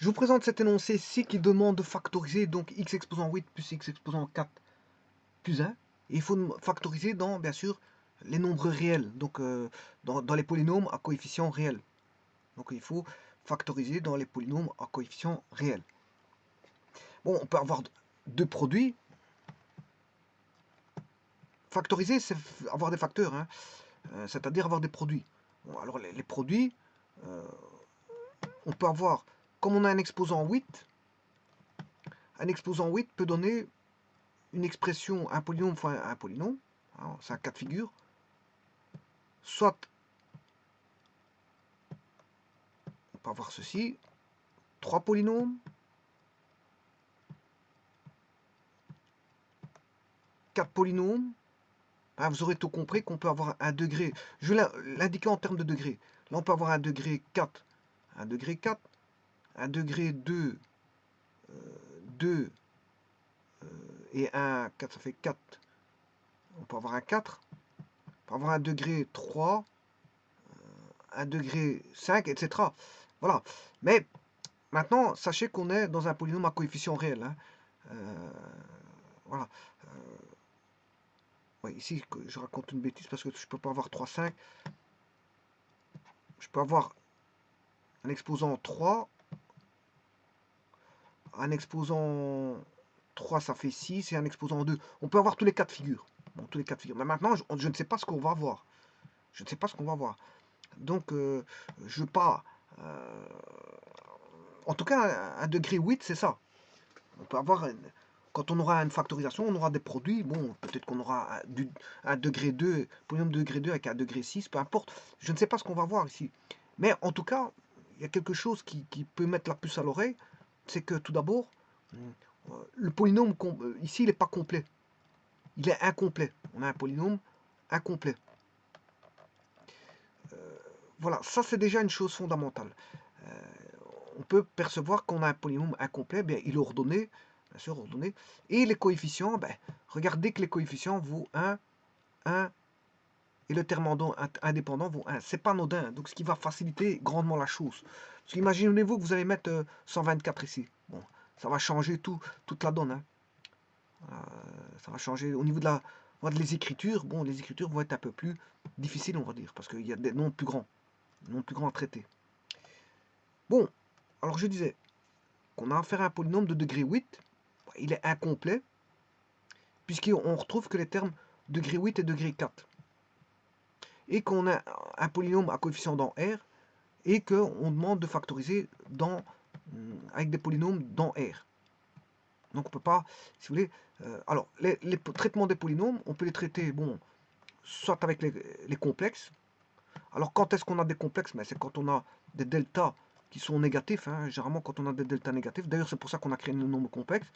Je vous présente cet énoncé ici qui demande de factoriser donc x exposant 8 plus x exposant 4 plus 1. Et il faut factoriser dans, bien sûr, les nombres réels, donc dans les polynômes à coefficients réels. Donc il faut factoriser dans les polynômes à coefficients réels. Bon, on peut avoir deux produits. Factoriser, c'est avoir des facteurs, hein, c'est-à-dire avoir des produits. Bon, alors les produits, on peut avoir, comme on a un exposant 8, un exposant 8 peut donner une expression, un polynôme fois un polynôme, hein, c'est un cas de figure, soit on peut avoir ceci, 3 polynômes, 4 polynômes, hein, vous aurez tout compris qu'on peut avoir un degré, je vais l'indiquer en termes de degrés, là on peut avoir un degré 4, un degré 4, un degré 2, 2 et un 4, ça fait 4, on peut avoir un 4, on peut avoir un degré 3, un degré 5, etc. Voilà, mais maintenant, sachez qu'on est dans un polynôme à coefficient réel. Hein. Voilà. Ouais, ici, je raconte une bêtise parce que je ne peux pas avoir 3, 5. Je peux avoir un exposant 3. Un exposant 3, ça fait 6. Et un exposant 2. On peut avoir tous les cas de figure. Bon, tous les cas de figure. Mais maintenant, je ne sais pas ce qu'on va avoir. Je ne sais pas ce qu'on va avoir. Donc, je ne veux pas... en tout cas, un degré 8, c'est ça. On peut avoir... Quand on aura une factorisation, on aura des produits. Bon, peut-être qu'on aura un degré 2, polynôme de degré 2 avec un degré 6, peu importe. Je ne sais pas ce qu'on va voir ici. Mais en tout cas, il y a quelque chose qui peut mettre la puce à l'oreille. C'est que tout d'abord, le polynôme, ici, il n'est pas complet. Il est incomplet. On a un polynôme incomplet. Voilà, ça c'est déjà une chose fondamentale. On peut percevoir qu'on a un polynôme incomplet, bien, il est ordonné, bien sûr ordonné, et les coefficients, ben, regardez que les coefficients vaut 1, 1, et le terme indépendant vaut 1. C'est pas anodin, donc ce qui va faciliter grandement la chose. Parce qu'imaginez-vous que vous allez mettre 124 ici. Bon, ça va changer toute la donne. Hein. Ça va changer au niveau de les écritures. Bon, les écritures vont être un peu plus difficiles, on va dire, parce qu'il y a des noms plus grands à traiter. Bon, alors je disais qu'on a affaire à un polynôme de degré 8. Il est incomplet, puisqu'on retrouve que les termes degré 8 et degré 4. Et qu'on a un polynôme à coefficient dans R, et qu'on demande de factoriser avec des polynômes dans R. Donc on peut pas, si vous voulez, alors les traitements des polynômes, on peut les traiter, bon, soit avec les complexes. Alors quand est-ce qu'on a des complexes? C'est quand on a des deltas qui sont négatifs, hein, généralement quand on a des deltas négatifs. D'ailleurs c'est pour ça qu'on a créé un nombre complexe.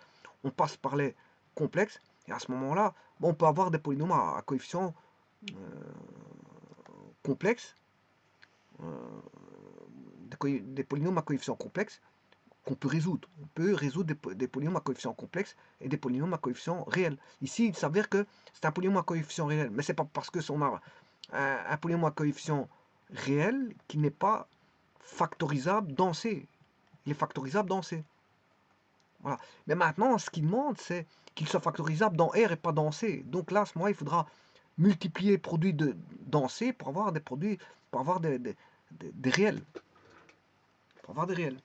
On passe par les complexes, et à ce moment-là, bon, on peut avoir des polynômes à coefficients complexes, des polynômes à coefficients complexes qu'on peut résoudre. On peut résoudre des polynômes à coefficients complexes et des polynômes à coefficients réels. Ici, il s'avère que c'est un polynôme à coefficient réel, mais c'est pas parce que on a un polynôme à coefficient réel qui n'est pas factorisable dans C. Il est factorisable dans C. Voilà. Mais maintenant, ce qu'il demande, c'est qu'il soit factorisable dans R et pas dans C. Donc là, à ce moment-là, il faudra multiplier les produits dans C pour avoir des produits, pour avoir des réels. Pour avoir des réels.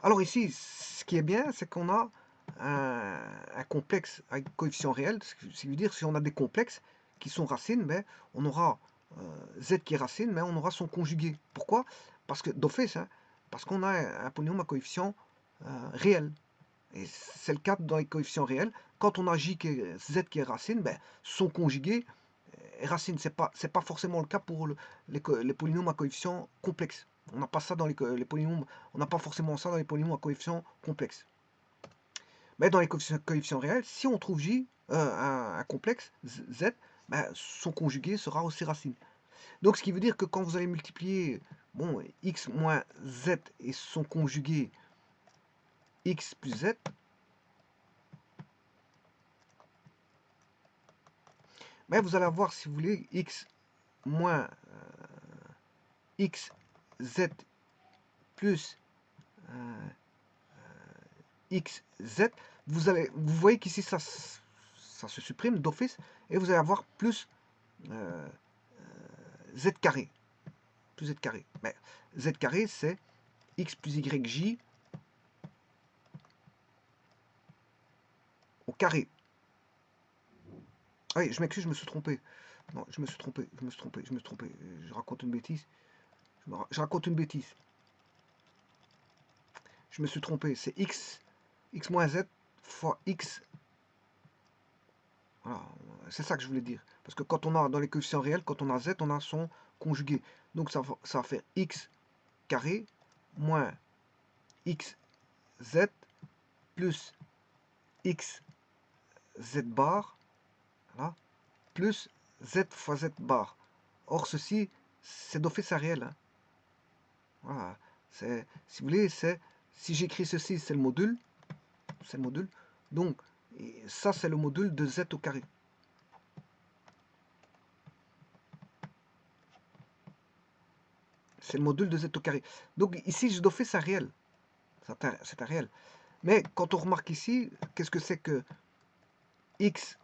Alors ici, ce qui est bien, c'est qu'on a un complexe avec coefficient réel. Ce qui veut dire, si on a des complexes qui sont racines, ben, on aura z qui est racine, mais on aura son conjugué. Pourquoi? Parce que d'office, hein, parce qu'on a un polynôme à coefficient réel. Et c'est le cas dans les coefficients réels. Quand on a z qui est racine, ben, son conjugué est racine. C'est pas forcément le cas pour les polynômes à coefficients complexes. On n'a pas ça dans les polynômes, on n'a pas forcément ça dans les polynômes à coefficients complexes. Mais dans les coefficients réels, si on trouve un complexe, z, ben, son conjugué sera aussi racine. Donc ce qui veut dire que quand vous allez multiplier bon, x moins z et son conjugué x plus z, ben, vous allez avoir, si vous voulez, x moins x z plus x, z, vous voyez qu'ici ça se supprime d'office, et vous allez avoir plus z carré. Plus z carré. Mais z carré, c'est x plus yj au carré. Ah oui, je m'excuse, je me suis trompé. Non, je me suis trompé. Je raconte une bêtise. Je raconte une bêtise. Je me suis trompé. C'est x moins z fois x. Voilà, c'est ça que je voulais dire. Parce que quand on a dans les coefficients réels, quand on a z, on a son conjugué. Donc ça va faire x carré moins x z plus x z bar, voilà, plus z fois z bar. Or ceci, c'est d'office un réel. Hein. Voilà. Si vous voulez, si j'écris ceci, c'est le module. C'est le module. Donc, ça, c'est le module de z au carré. C'est le module de z au carré. Donc, ici, je d'office un réel. C'est un réel. Mais quand on remarque ici, qu'est-ce que c'est que x,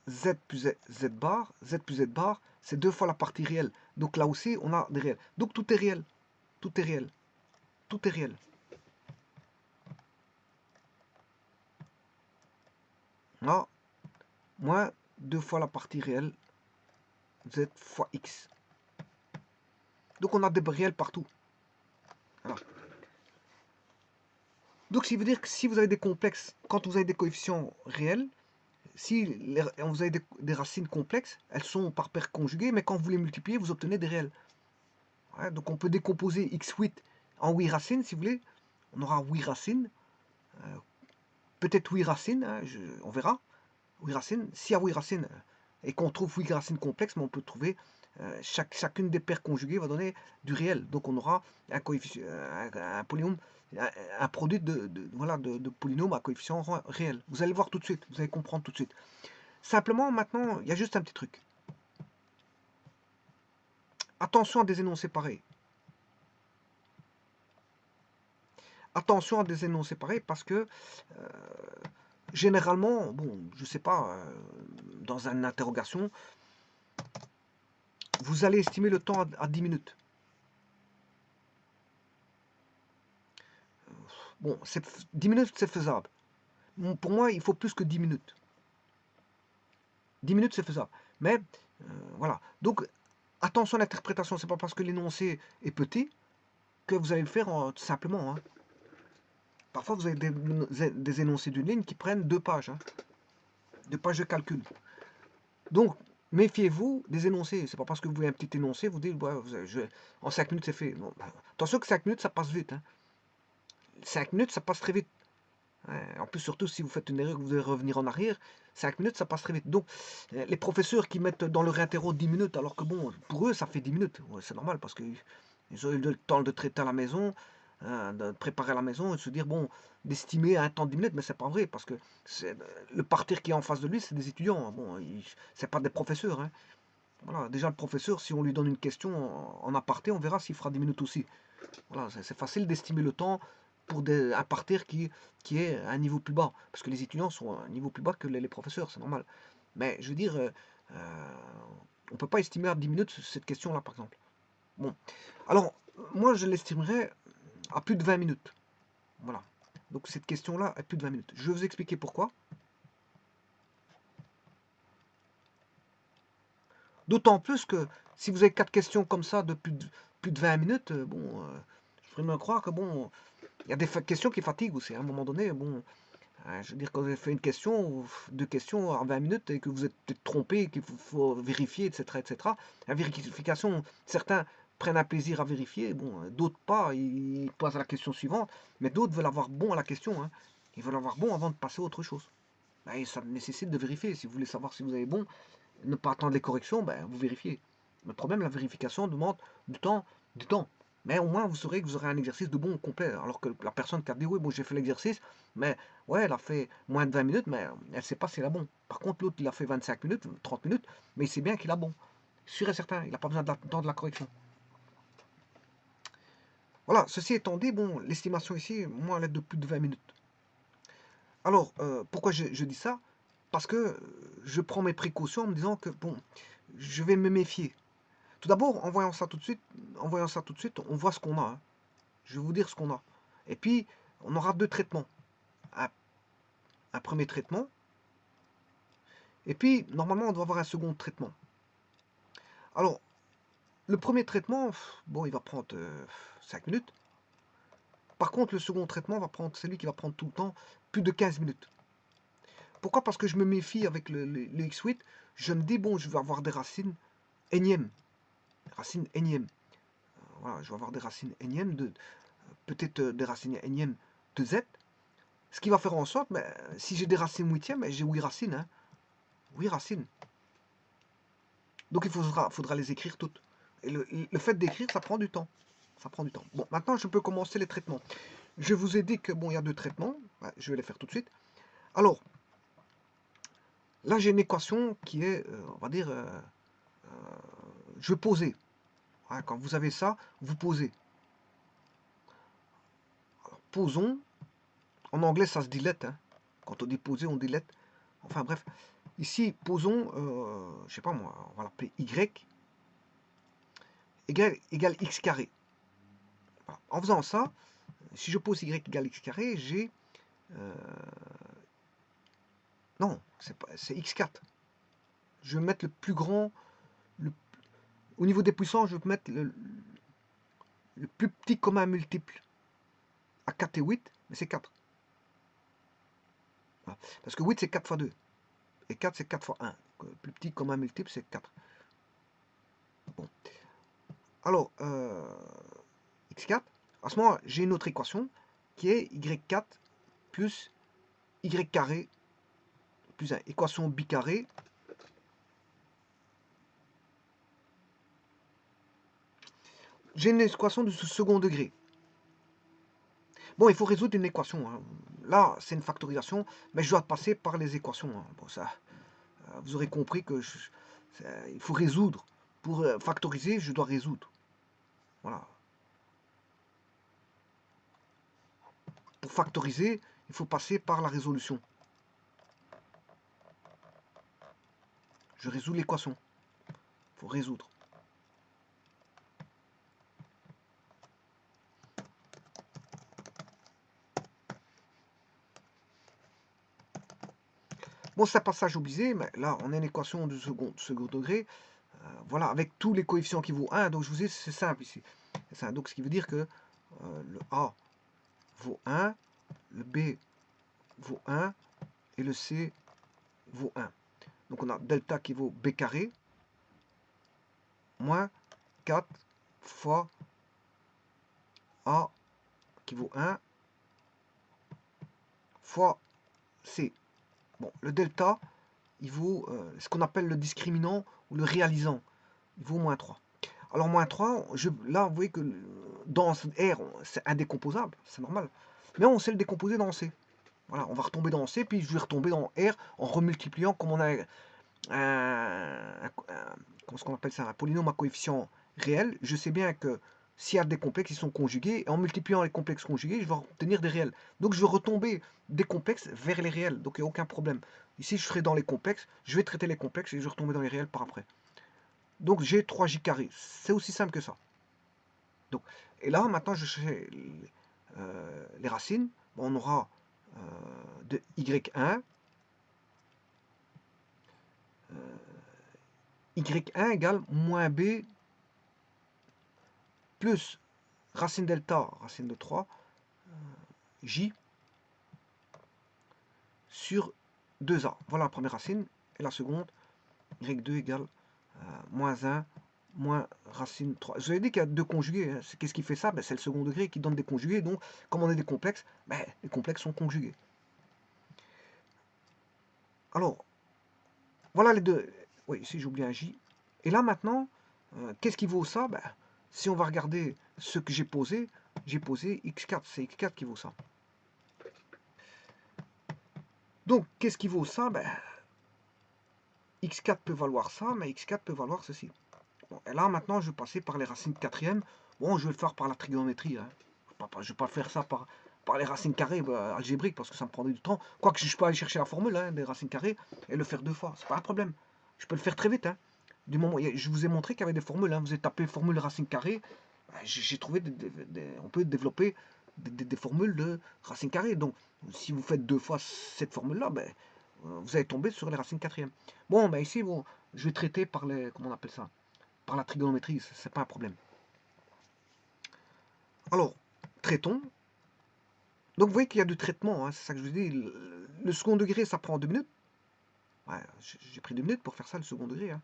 z plus z bar, c'est 2 fois la partie réelle. Donc là aussi, on a des réels. Donc tout est réel. Tout est réel. Tout est réel. Là, moins 2 fois la partie réelle, z fois x. Donc on a des réels partout. Voilà. Donc ça veut dire que si vous avez des complexes, quand vous avez des coefficients réels, si vous avez des racines complexes, elles sont par paire conjuguées, mais quand vous les multipliez, vous obtenez des réels. Ouais, donc on peut décomposer x8 en 8 racines, si vous voulez. On aura 8 racines. Peut-être 8 racines, hein, on verra. 8 racines. S'il y a 8 racines et qu'on trouve 8 racines complexes, mais on peut trouver chacune des paires conjuguées va donner du réel. Donc on aura un coefficient, un polynôme, un produit de polynômes à coefficient réel. Vous allez voir tout de suite, vous allez comprendre tout de suite. Simplement, maintenant, il y a juste un petit truc. Attention à des énoncés pareils. Attention à des énoncés pareils parce que généralement, bon, je sais pas, dans une interrogation, vous allez estimer le temps à 10 minutes. Bon, 10 minutes, c'est faisable. Pour moi, il faut plus que 10 minutes. 10 minutes, c'est faisable. Mais, voilà. Donc, attention à l'interprétation. C'est pas parce que l'énoncé est petit que vous allez le faire simplement. Hein. Parfois, vous avez des énoncés d'une ligne qui prennent 2 pages. Hein. 2 pages de calcul. Donc, méfiez-vous des énoncés. C'est pas parce que vous voyez un petit énoncé, vous dites, ouais, en 5 minutes, c'est fait. Non. Attention que 5 minutes, ça passe vite. Hein. 5 minutes, ça passe très vite. En plus, surtout si vous faites une erreur, que vous devez revenir en arrière, 5 minutes, ça passe très vite. Donc, les professeurs qui mettent dans leur interro 10 minutes, alors que bon, pour eux, ça fait 10 minutes. Ouais, c'est normal parce qu'ils ont eu le temps de traiter à la maison, de préparer à la maison et de se dire, bon, d'estimer un temps de 10 minutes, mais c'est pas vrai parce que le parterre qui est en face de lui, c'est des étudiants. Hein. Bon, c'est pas des professeurs. Hein. Voilà, déjà, le professeur, si on lui donne une question en aparté, on verra s'il fera 10 minutes aussi. Voilà, c'est facile d'estimer le temps pour un parterre qui est à un niveau plus bas. Parce que les étudiants sont à un niveau plus bas que les professeurs, c'est normal. Mais je veux dire, on ne peut pas estimer à 10 minutes cette question-là, par exemple. Bon. Alors, moi, je l'estimerais à plus de 20 minutes. Voilà. Donc, cette question-là est plus de 20 minutes. Je vais vous expliquer pourquoi. D'autant plus que si vous avez 4 questions comme ça de plus de 20 minutes, bon, je pourrais me croire que bon, il y a des questions qui fatiguent aussi. À un moment donné, bon, je veux dire, quand vous avez fait une question ou 2 questions en 20 minutes et que vous êtes peut-être trompé, qu'il faut vérifier, etc., etc. La vérification, certains prennent un plaisir à vérifier, bon, d'autres pas, ils posent la question suivante, mais d'autres veulent avoir bon à la question. Hein. Ils veulent avoir bon avant de passer à autre chose. Et ça nécessite de vérifier. Si vous voulez savoir si vous avez bon, ne pas attendre les corrections, ben, vous vérifiez. Le problème, la vérification demande du temps, du temps. Mais au moins, vous saurez que vous aurez un exercice de bon complet. Alors que la personne qui a dit, oui, bon, j'ai fait l'exercice, mais ouais, elle a fait moins de 20 minutes, mais elle ne sait pas s'il a bon. Par contre, l'autre, il a fait 25 minutes, 30 minutes, mais il sait bien qu'il a bon. Sûr et certain, il n'a pas besoin d'attendre la correction. Voilà, ceci étant dit, bon, l'estimation ici, moi, elle est de plus de 20 minutes. Alors, pourquoi je dis ça? Parce que je prends mes précautions en me disant que, bon, je vais me méfier. Tout d'abord, en voyant ça tout de suite, on voit ce qu'on a, hein. Je vais vous dire ce qu'on a. Et puis, on aura deux traitements. Un, un premier traitement, et puis, normalement, on doit avoir un second traitement. Alors, le premier traitement, bon, il va prendre 5 minutes. Par contre, le second traitement va prendre, c'est lui qui va prendre tout le temps, plus de 15 minutes. Pourquoi? Parce que je me méfie avec le X8. Je me dis, bon, je vais avoir des racines énièmes. Racines énièmes. Voilà, je vais avoir des racines énièmes, peut-être des racines énièmes de Z. Ce qui va faire en sorte, ben, si j'ai des racines huitièmes, ben, j'ai 8 racines. Hein. 8 racines. Donc il faudra les écrire toutes. Et le fait d'écrire, ça prend du temps. Ça prend du temps. Bon, maintenant, je peux commencer les traitements. Je vous ai dit que, bon, il y a deux traitements. Ouais, je vais les faire tout de suite. Alors, là, j'ai une équation qui est, on va dire, je vais poser. Hein, quand vous avez ça, vous posez. Alors, posons. En anglais, ça se dilette. Hein. Quand on dit poser, on dilette. Enfin bref. Ici, posons, je sais pas moi, on va l'appeler y égale x carré. Voilà. En faisant ça, si je pose y égale x carré, j'ai... non, c'est x4. Je vais mettre le plus grand... au niveau des puissances, je vais mettre le plus petit commun multiple à 4 et 8, mais c'est 4. Voilà. Parce que 8, c'est 4 fois 2. Et 4, c'est 4 fois 1. Donc, le plus petit commun multiple, c'est 4. Bon. Alors, x4, à ce moment, j'ai une autre équation qui est y4 plus y carré plus 1. Équation bicarrée. J'ai une équation de second degré. Bon, il faut résoudre une équation. Hein. Là, c'est une factorisation, mais je dois passer par les équations. Hein. Bon, ça, vous aurez compris que il faut résoudre. Pour factoriser, je dois résoudre. Voilà. Pour factoriser, il faut passer par la résolution. Je résous l'équation. Il faut résoudre. Bon, c'est un passage obligé, mais là, on a une équation de second degré. Voilà, avec tous les coefficients qui vaut 1. Donc, je vous dis, c'est simple ici. Donc, ce qui veut dire que le A vaut 1, le B vaut 1 et le C vaut 1. Donc, on a delta qui vaut B carré moins 4 fois A qui vaut 1 fois C. Bon, le delta, il vaut ce qu'on appelle le discriminant ou le réalisant. Il vaut moins 3. Alors, moins 3, là, vous voyez que dans R, c'est indécomposable, c'est normal. Mais on sait le décomposer dans C. Voilà, on va retomber dans C, puis je vais retomber dans R en remultipliant, comme on a comment est-ce qu'on appelle ça, un polynôme à coefficient réel. Je sais bien que s'il y a des complexes, ils sont conjugués, et en multipliant les complexes conjugués, je vais obtenir des réels. Donc je vais retomber des complexes vers les réels, donc il n'y a aucun problème. Ici, je serai dans les complexes, je vais traiter les complexes, et je vais retomber dans les réels par après. Donc j'ai 3j carré, c'est aussi simple que ça. Donc, et là, maintenant, je sais les racines. Bon, on aura de y1, y1 égale moins b plus racine delta, racine de 3, j sur 2a. Voilà la première racine. Et la seconde, y2 égale moins 1 moins racine 3. Je vous avais dit qu'il y a deux conjugués. Hein. Qu'est-ce qui fait ça? Ben, c'est le second degré qui donne des conjugués. Donc, comme on a des complexes, ben, les complexes sont conjugués. Alors, voilà les deux. Oui, ici j'ai oublié un j. Et là maintenant, qu'est-ce qui vaut ça? Ben, si on va regarder ce que j'ai posé x4. C'est x4 qui vaut ça. Donc, qu'est-ce qui vaut ça? Ben, x4 peut valoir ça, mais x4 peut valoir ceci. Bon, et là, maintenant, je vais passer par les racines de quatrième. Bon, je vais le faire par la trigonométrie. Hein. Je vais pas faire ça par les racines carrées algébriques parce que ça me prendrait du temps. Quoique je peux aller chercher la formule hein, des racines carrées et le faire 2 fois. C'est pas un problème. Je peux le faire très vite. Hein. Du moment, je vous ai montré qu'il y avait des formules. Hein. Vous avez tapé formule racine carrée. J'ai trouvé on peut développer des formules de racines carrées. Donc, si vous faites 2 fois cette formule-là, ben, vous allez tomber sur les racines quatrième. Bon, ben ici, bon, je vais traiter par les, comment on appelle ça, par la trigonométrie, c'est pas un problème. Alors, traitons. Donc vous voyez qu'il y a du traitement, hein, c'est ça que je vous dis. Le second degré, ça prend 2 minutes. Ouais, j'ai pris 2 minutes pour faire ça, le second degré. Hein.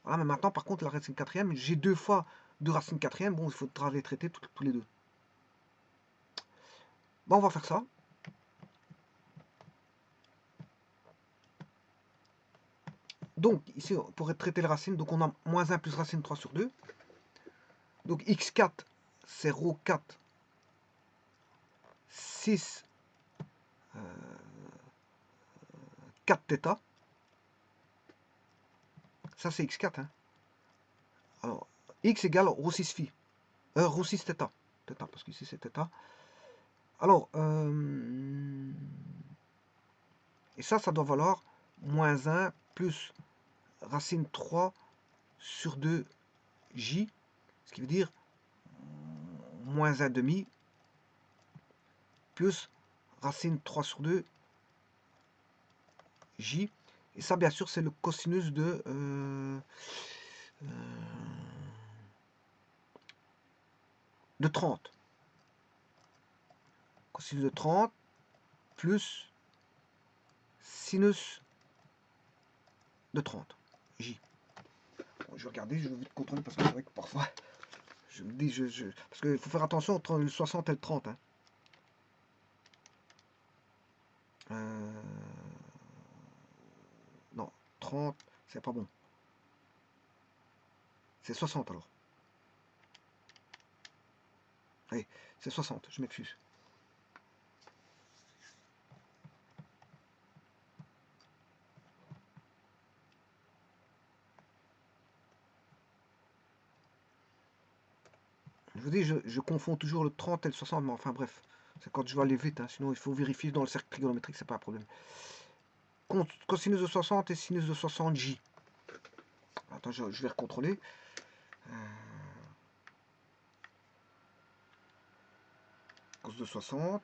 Voilà, mais maintenant, par contre, la racine quatrième, j'ai 2 fois 2 racines quatrième. Bon, il faudra les traiter tous les deux. Bon, on va faire ça. Donc, ici, pour traiter les racines, donc on a moins 1 plus racine 3 sur 2. Donc, x4, c'est rho 4, 6, 4 θ. Ça, c'est x4. Hein. Alors, x égale rho 6 phi. Rho 6 θ. Θ, parce qu'ici, c'est θ. Alors, et ça doit valoir moins 1 plus racine 3 sur 2 j, ce qui veut dire moins 1 demi plus racine 3 sur 2 j. Et ça, bien sûr, c'est le cosinus de 30. Cosinus de 30 plus sinus de 30 j. Bon, je vais regarder, je vais vite contrôler parce que c'est vrai que parfois, je me dis, parce qu'il faut faire attention entre le 60 et le 30. Hein. Non, 30, c'est pas bon. C'est 60 alors. Oui, c'est 60, je m'excuse. Je vous dis, je confonds toujours le 30 et le 60, mais enfin bref. C'est quand je vais aller vite, hein, sinon il faut vérifier dans le cercle trigonométrique, c'est pas un problème. Cosinus de 60 et sinus de 60j. Attends, je vais recontrôler. Cos de 60.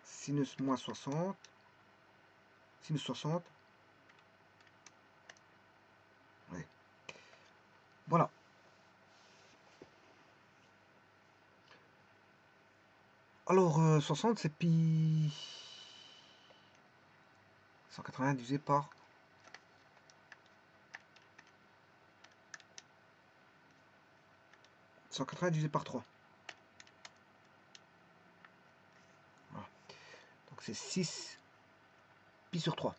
Sinus moins 60. Sinus 60. Ouais. Voilà. Alors, 60, c'est pi 180 divisé par 180 divisé par 3. Voilà. Donc c'est 6 pi sur 3.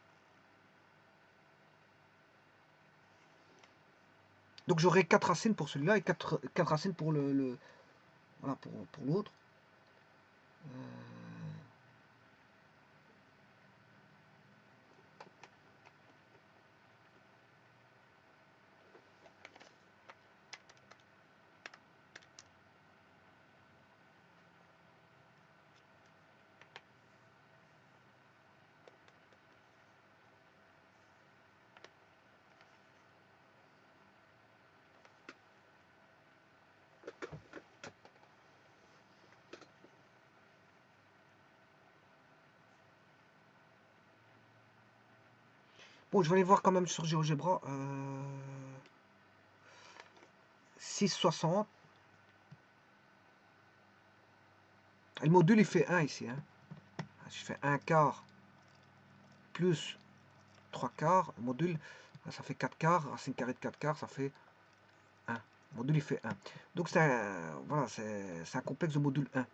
Donc j'aurai 4 racines pour celui-là et 4 racines pour voilà, pour l'autre. Bon, je vais aller voir quand même sur GeoGebra. 6,60. Et le module, il fait 1 ici. Hein. Je fais 1 quart plus 3 quarts. Le module, ça fait 4 quarts. Racine carrée de 4 quarts, ça fait 1. Le module, il fait 1. Donc, c'est voilà, un complexe de module 1.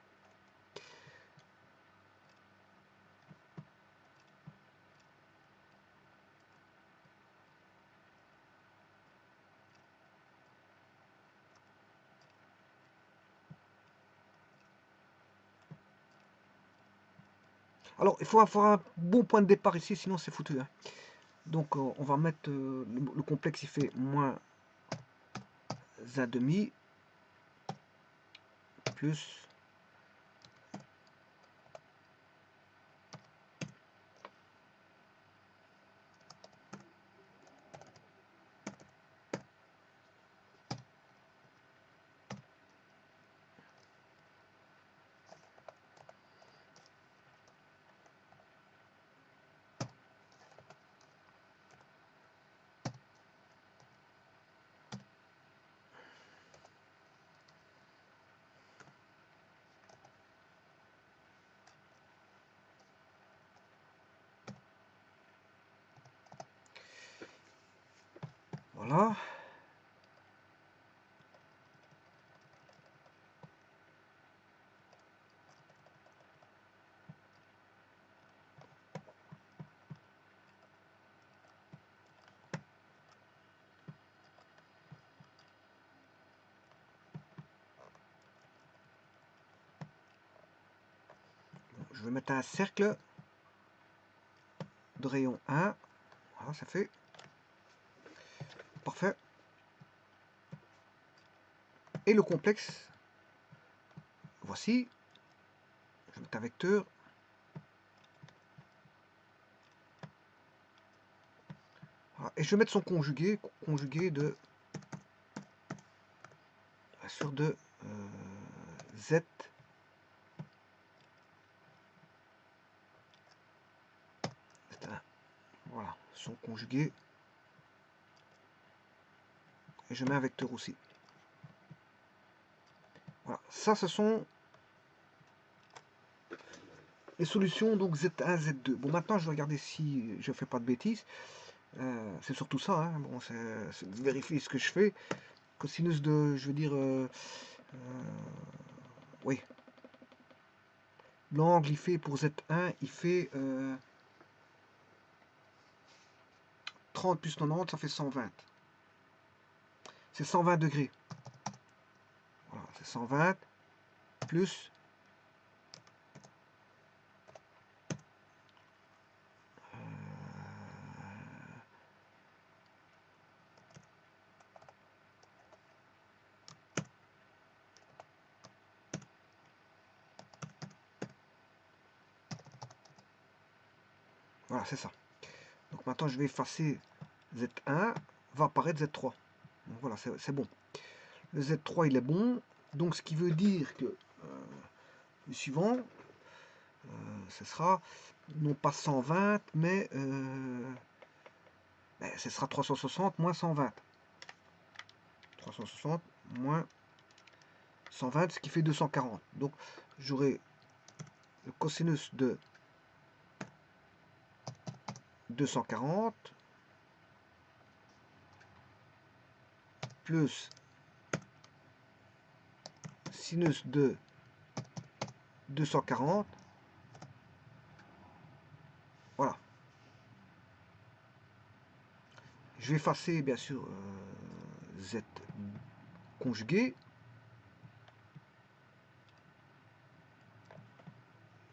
Alors, il faut avoir un bon point de départ ici, sinon c'est foutu. Hein. Donc on va mettre le complexe, il fait moins 1,5 plus voilà. Je vais mettre un cercle de rayon 1. Voilà, ça fait. Parfait. Et le complexe, voici. Je vais mettre un vecteur. Voilà. Et je vais mettre son conjugué de sur de Z. Voilà, son conjugué. Et je mets un vecteur aussi. Voilà, ça ce sont les solutions donc Z1, Z2. Bon, maintenant je vais regarder si je fais pas de bêtises. C'est surtout ça, hein. Bon, c'est de vérifier ce que je fais. Cosinus de, je veux dire, oui. L'angle il fait pour Z1, il fait 30 plus 90, ça fait 120. C'est 120 degrés. Voilà, c'est 120 plus voilà, c'est ça. Donc maintenant je vais effacer Z1, va apparaître Z3. Donc voilà, c'est bon. Le Z3 il est bon. Donc ce qui veut dire que le suivant, ce sera non pas 120, mais ce sera 360 moins 120. 360 moins 120, ce qui fait 240. Donc j'aurai le cosinus de 240 plus sinus de 240. Voilà. Je vais effacer bien sûr Z conjugué.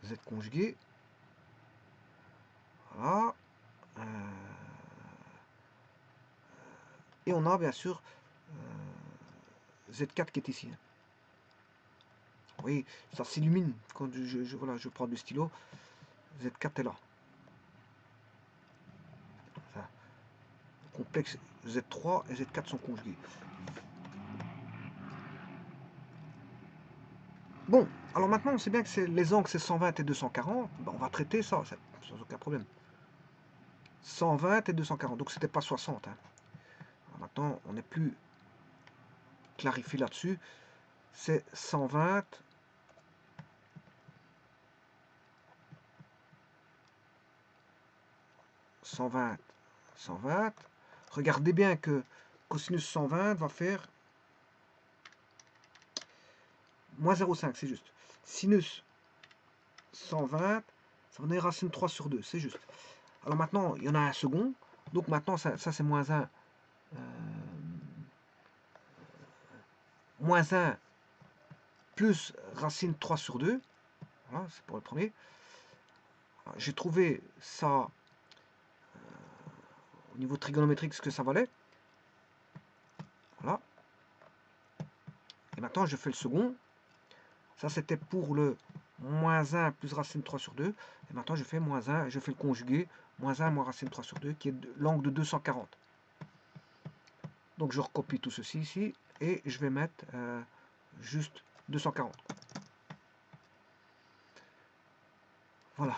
Z conjugué. Voilà. Et on a bien sûr Z4 qui est ici. Oui, ça s'illumine quand voilà, je prends du stylo. Z4 est là. Ça. Le complexe Z3 et Z4 sont conjugués. Bon, alors maintenant on sait bien que les angles c'est 120 et 240. Ben, on va traiter ça sans aucun problème. 120 et 240, donc c'était pas 60. Hein. Maintenant on est plus clarifié là-dessus. C'est 120 120, 120. Regardez bien que cosinus 120 va faire moins 0,5, c'est juste. Sinus 120, ça va donner racine 3 sur 2, c'est juste. Alors maintenant, il y en a un second. Donc maintenant, ça c'est moins 1. Moins 1 plus racine 3 sur 2. Voilà, c'est pour le premier. J'ai trouvé ça au niveau trigonométrique ce que ça valait. Voilà. Et maintenant, je fais le second. Ça, c'était pour le moins 1 plus racine 3 sur 2. Et maintenant, je fais moins 1, je fais le conjugué, moins 1 moins racine 3 sur 2, qui est l'angle de 240. Donc, je recopie tout ceci ici, et je vais mettre juste 240. Voilà.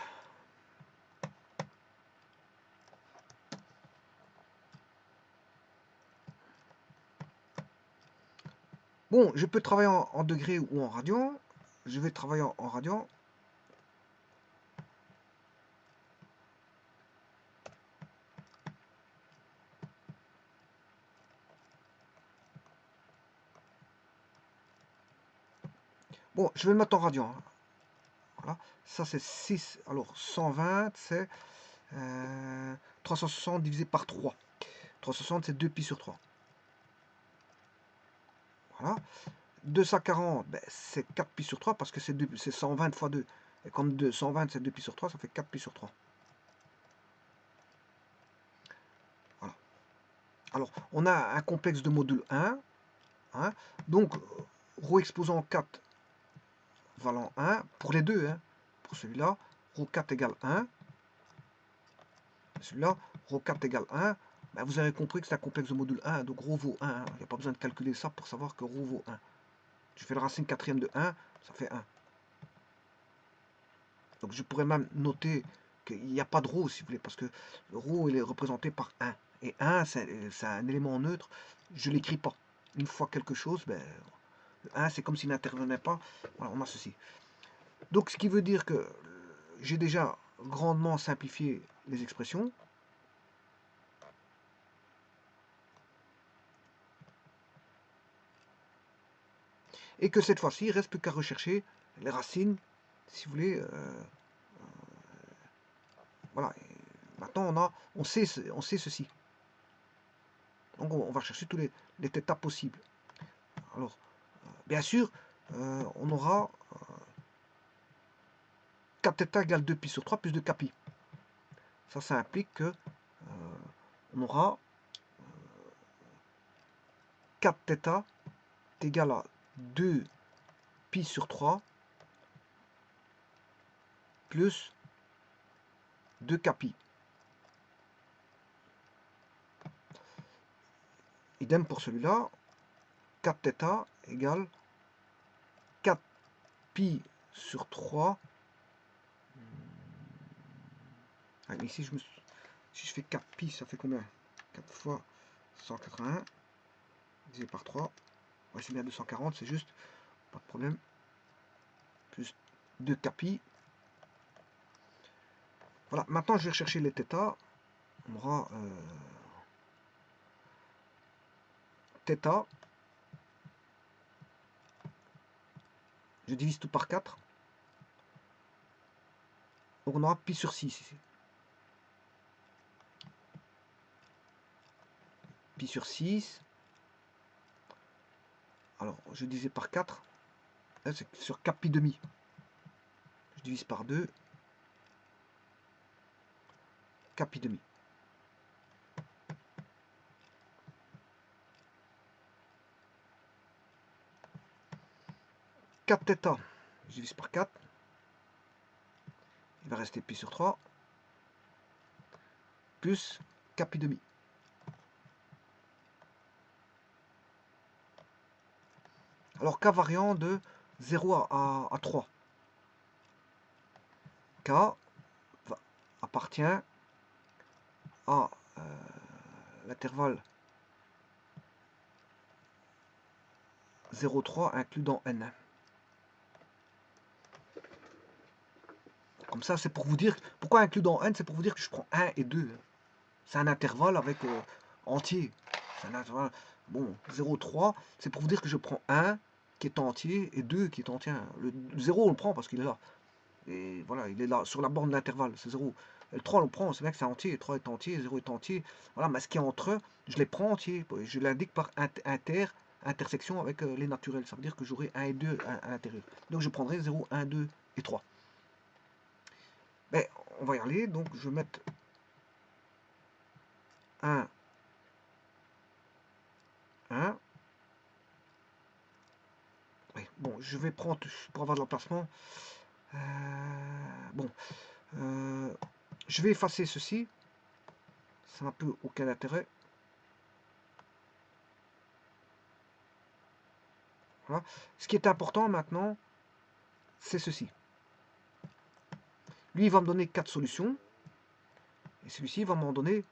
Bon, je peux travailler en degrés ou en radians. Je vais travailler en radians. Bon, je vais le mettre en radians. Voilà. Ça, c'est 6. Alors, 120, c'est 360 divisé par 3. 360, c'est 2 pi sur 3. Voilà. 240, ben, c'est 4 pi sur 3 parce que c'est 120 fois 2. Et comme 120, c'est 2 pi sur 3, ça fait 4 pi sur 3. Voilà. Alors, on a un complexe de module 1. Hein, donc, ρ exposant 4 valant 1 pour les deux. Hein, pour celui-là, ρ4 égale 1. Celui-là, ρ4 égale 1. Ben, vous avez compris que c'est un complexe de module 1. Donc, ρ vaut 1. Il n'y a pas besoin de calculer ça pour savoir que ρ vaut 1. Je fais la racine quatrième de 1, ça fait 1. Donc je pourrais même noter qu'il n'y a pas de ρ, si vous voulez, parce que le ρ, il est représenté par 1. Et 1, c'est un élément neutre, je ne l'écris pas. Une fois quelque chose, ben, le 1, c'est comme s'il n'intervenait pas. Voilà, on a ceci. Donc ce qui veut dire que j'ai déjà grandement simplifié les expressions. Et que cette fois-ci, il ne reste plus qu'à rechercher les racines, si vous voulez. Voilà. Et maintenant, on sait ceci. Donc on va chercher tous les θ possibles. Alors, bien sûr, on aura 4θ égale 2 pi sur 3 plus 2 kpi. Ça implique que on aura 4θ est égal à 2 pi sur 3 plus 2 kpi. Idem pour celui-là, 4θ égale 4 pi sur 3. Allez, ici, si je fais 4 pi, ça fait combien? 4 fois 181 divisé par 3. Ouais, c'est bien 240, c'est juste, pas de problème. Plus 2 kpi. Voilà, maintenant je vais rechercher les θ. On aura θ. Je divise tout par 4. Donc on aura pi sur 6 ici. Pi sur 6. Alors, je divise par 4. Là, c'est sur 4 pi demi. Je divise par 2. 4 pi demi. θ, je divise par 4. Il va rester pi sur 3. Plus 4 pi demi. Alors, K variant de 0 à 3. K appartient à l'intervalle 0,3 inclus dans n. Comme ça, c'est pour vous dire... Pourquoi inclus dans n? C'est pour vous dire que je prends 1 et 2. C'est un intervalle avec entier. C'est un intervalle... Bon, 0,3, c'est pour vous dire que je prends 1 qui est entier et 2 qui est entier. Le 0, on le prend parce qu'il est là. Et voilà, il est là, sur la borne de l'intervalle, c'est 0. Et le 3, on le prend, c'est bien que c'est entier. 3 est entier, 0 est entier. Voilà, mais ce qui est entre eux, je les prends entiers. Je l'indique par intersection avec les naturels. Ça veut dire que j'aurai 1 et 2 à l'intérieur. Donc je prendrai 0, 1, 2 et 3. Mais on va y aller, donc je vais mettre 1, 1. Oui, bon, je vais prendre pour avoir de l'emplacement. Bon, je vais effacer ceci. Ça n'a plus aucun intérêt. Voilà. Ce qui est important maintenant, c'est ceci. Lui, il va me donner 4 solutions. Et celui-ci va m'en donner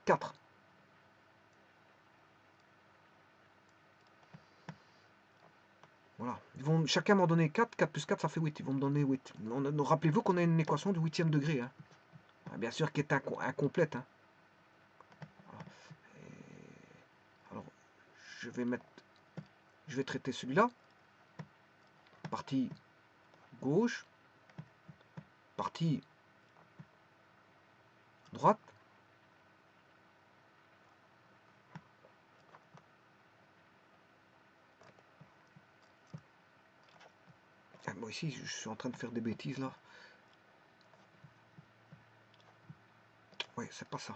4. Voilà. Ils vont chacun m'en donner 4. 4 plus 4, ça fait 8. Ils vont me donner 8. Rappelez-vous qu'on a une équation du 8e degré. Hein. Bien sûr, qui est incomplète. Hein. Voilà. Alors, je vais traiter celui-là. Partie gauche. Partie droite. Moi ici, je suis en train de faire des bêtises là. Oui, c'est pas ça.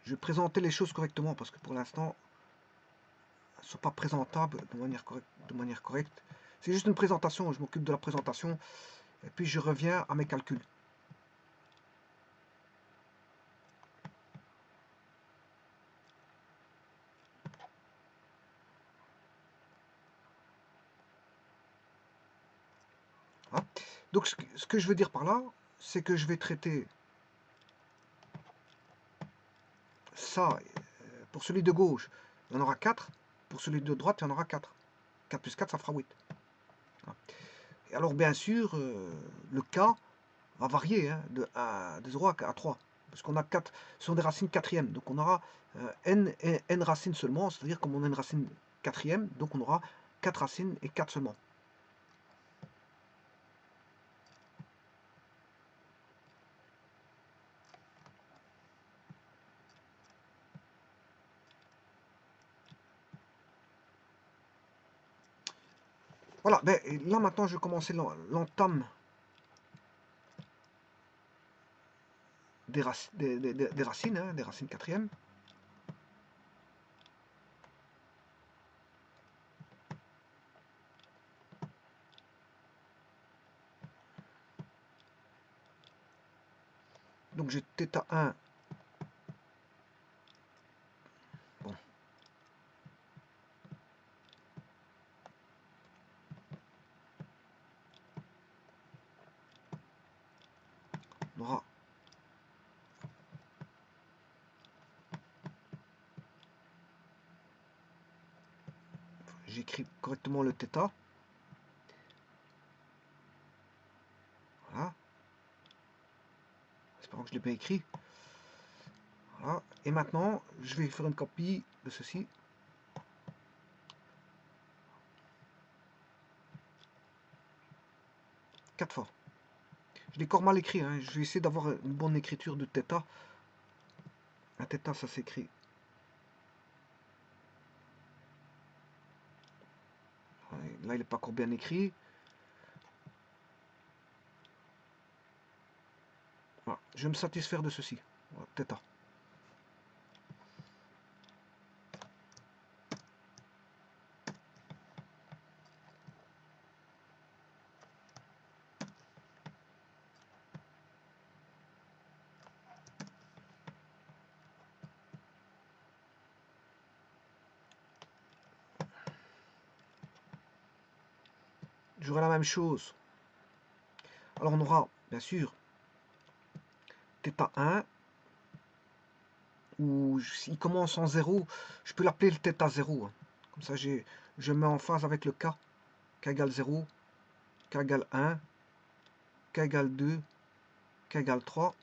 Je vais présenter les choses correctement parce que pour l'instant, elles ne sont pas présentables de manière correcte. C'est juste une présentation, je m'occupe de la présentation et puis je reviens à mes calculs. Voilà. Donc ce que je veux dire par là, c'est que je vais traiter ça. Pour celui de gauche, il y en aura 4. Pour celui de droite, il y en aura 4. 4 plus 4, ça fera 8. Voilà. Et alors bien sûr, le cas va varier hein, de 0 à 3. Parce qu'on a 4, ce sont des racines quatrièmes. Donc on aura n racines seulement, c'est-à-dire comme on a une racine quatrième, donc on aura 4 racines et 4 seulement. Voilà, ben, là maintenant je vais commencer l'entame des racines, hein, des racines quatrièmes. Donc j'ai θ1. Bon. On aura j'écris correctement le θ. Voilà. Espérons que je l'ai bien écrit. Voilà. Et maintenant, je vais faire une copie de ceci. Quatre fois. Je l'ai encore mal écrit. Hein. Je vais essayer d'avoir une bonne écriture de θ. Un θ, ça s'écrit. Là, il n'est pas encore bien écrit. Voilà. Je vais me satisfaire de ceci. Voilà, θ. J'aurai la même chose. Alors on aura, bien sûr, θ1, ou s'il commence en 0, je peux l'appeler le θ0. Hein. Comme ça, je mets en phase avec le k. K égale 0, k égale 1, k égale 2, k égale 3.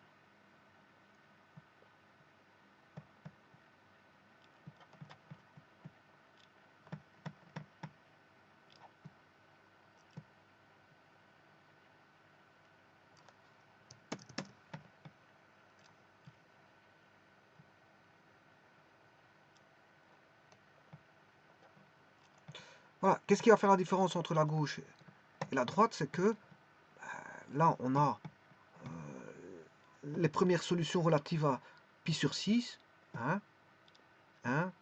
Voilà, qu'est-ce qui va faire la différence entre la gauche et la droite? C'est que là, on a les premières solutions relatives à pi sur 6. 1, 1,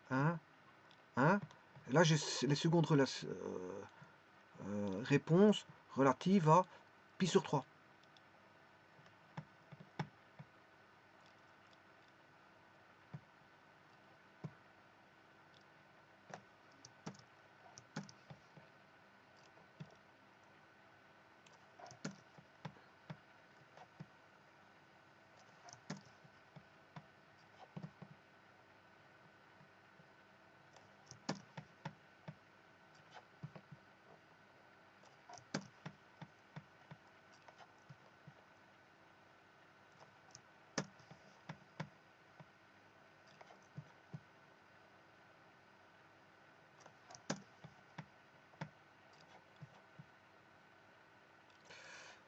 1, 1. Et là, j'ai les secondes réponses relatives à pi sur 3.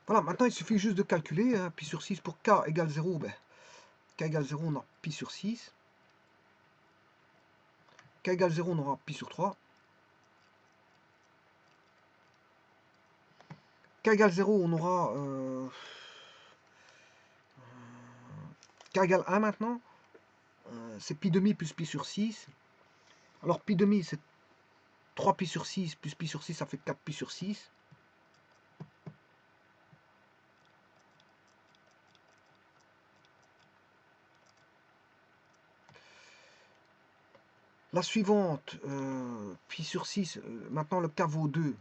Voilà, maintenant il suffit juste de calculer, hein, pi sur 6 pour k égale 0, ben, k égale 0, on a pi sur 6. K égale 0, on aura pi sur 3. K égale 0, on aura k égale 1 maintenant. C'est pi demi plus pi sur 6. Alors pi demi, c'est 3 pi sur 6 plus pi sur 6, ça fait 4 pi sur 6. La suivante, pi sur 6, maintenant le k vaut 2.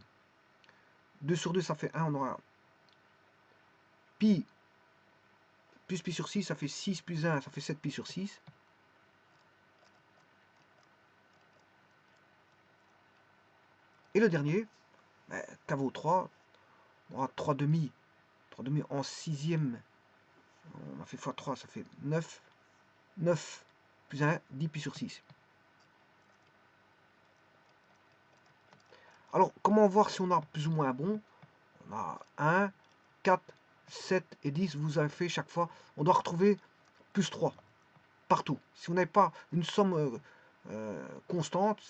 2 sur 2, ça fait 1, on aura pi plus pi sur 6, ça fait 6 plus 1, ça fait 7 pi sur 6. Et le dernier, ben, k vaut 3, on aura 3 demi. 3 demi en sixième, on a fait x3, ça fait 9. 9 plus 1, 10 pi sur 6. Alors, comment voir si on a plus ou moins bon? On a 1, 4, 7 et 10. Vous avez fait chaque fois. On doit retrouver plus 3 partout. Si vous n'avez pas une somme constante,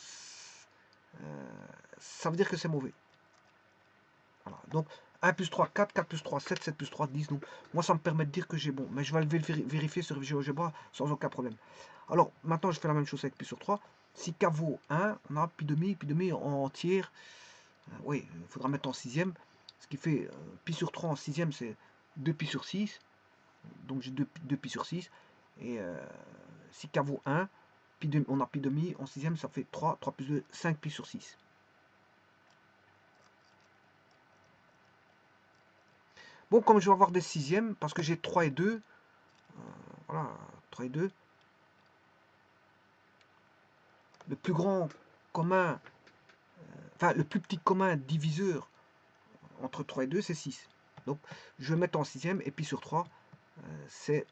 ça veut dire que c'est mauvais. Voilà. Donc, 1 plus 3, 4, 4 plus 3, 7, 7 plus 3, 10. Donc, moi, ça me permet de dire que j'ai bon. Mais je vais le vérifier sur GeoGebra sans aucun problème. Alors, maintenant, je fais la même chose avec pi sur 3. Si k vaut 1, on a pi demi en tiers. Oui, il faudra mettre en sixième. Ce qui fait pi sur 3 en sixième, c'est 2 pi sur 6. Donc j'ai 2 pi sur 6. Et si k vaut 1, on a pi demi en sixième, ça fait 3. 3 plus 2, 5 pi sur 6. Bon, comme je vais avoir des sixièmes, parce que j'ai 3 et 2, voilà, 3 et 2, le plus grand commun, enfin le plus petit commun diviseur entre 3 et 2, c'est 6. Donc je vais mettre en sixième, et pi sur 3, c'est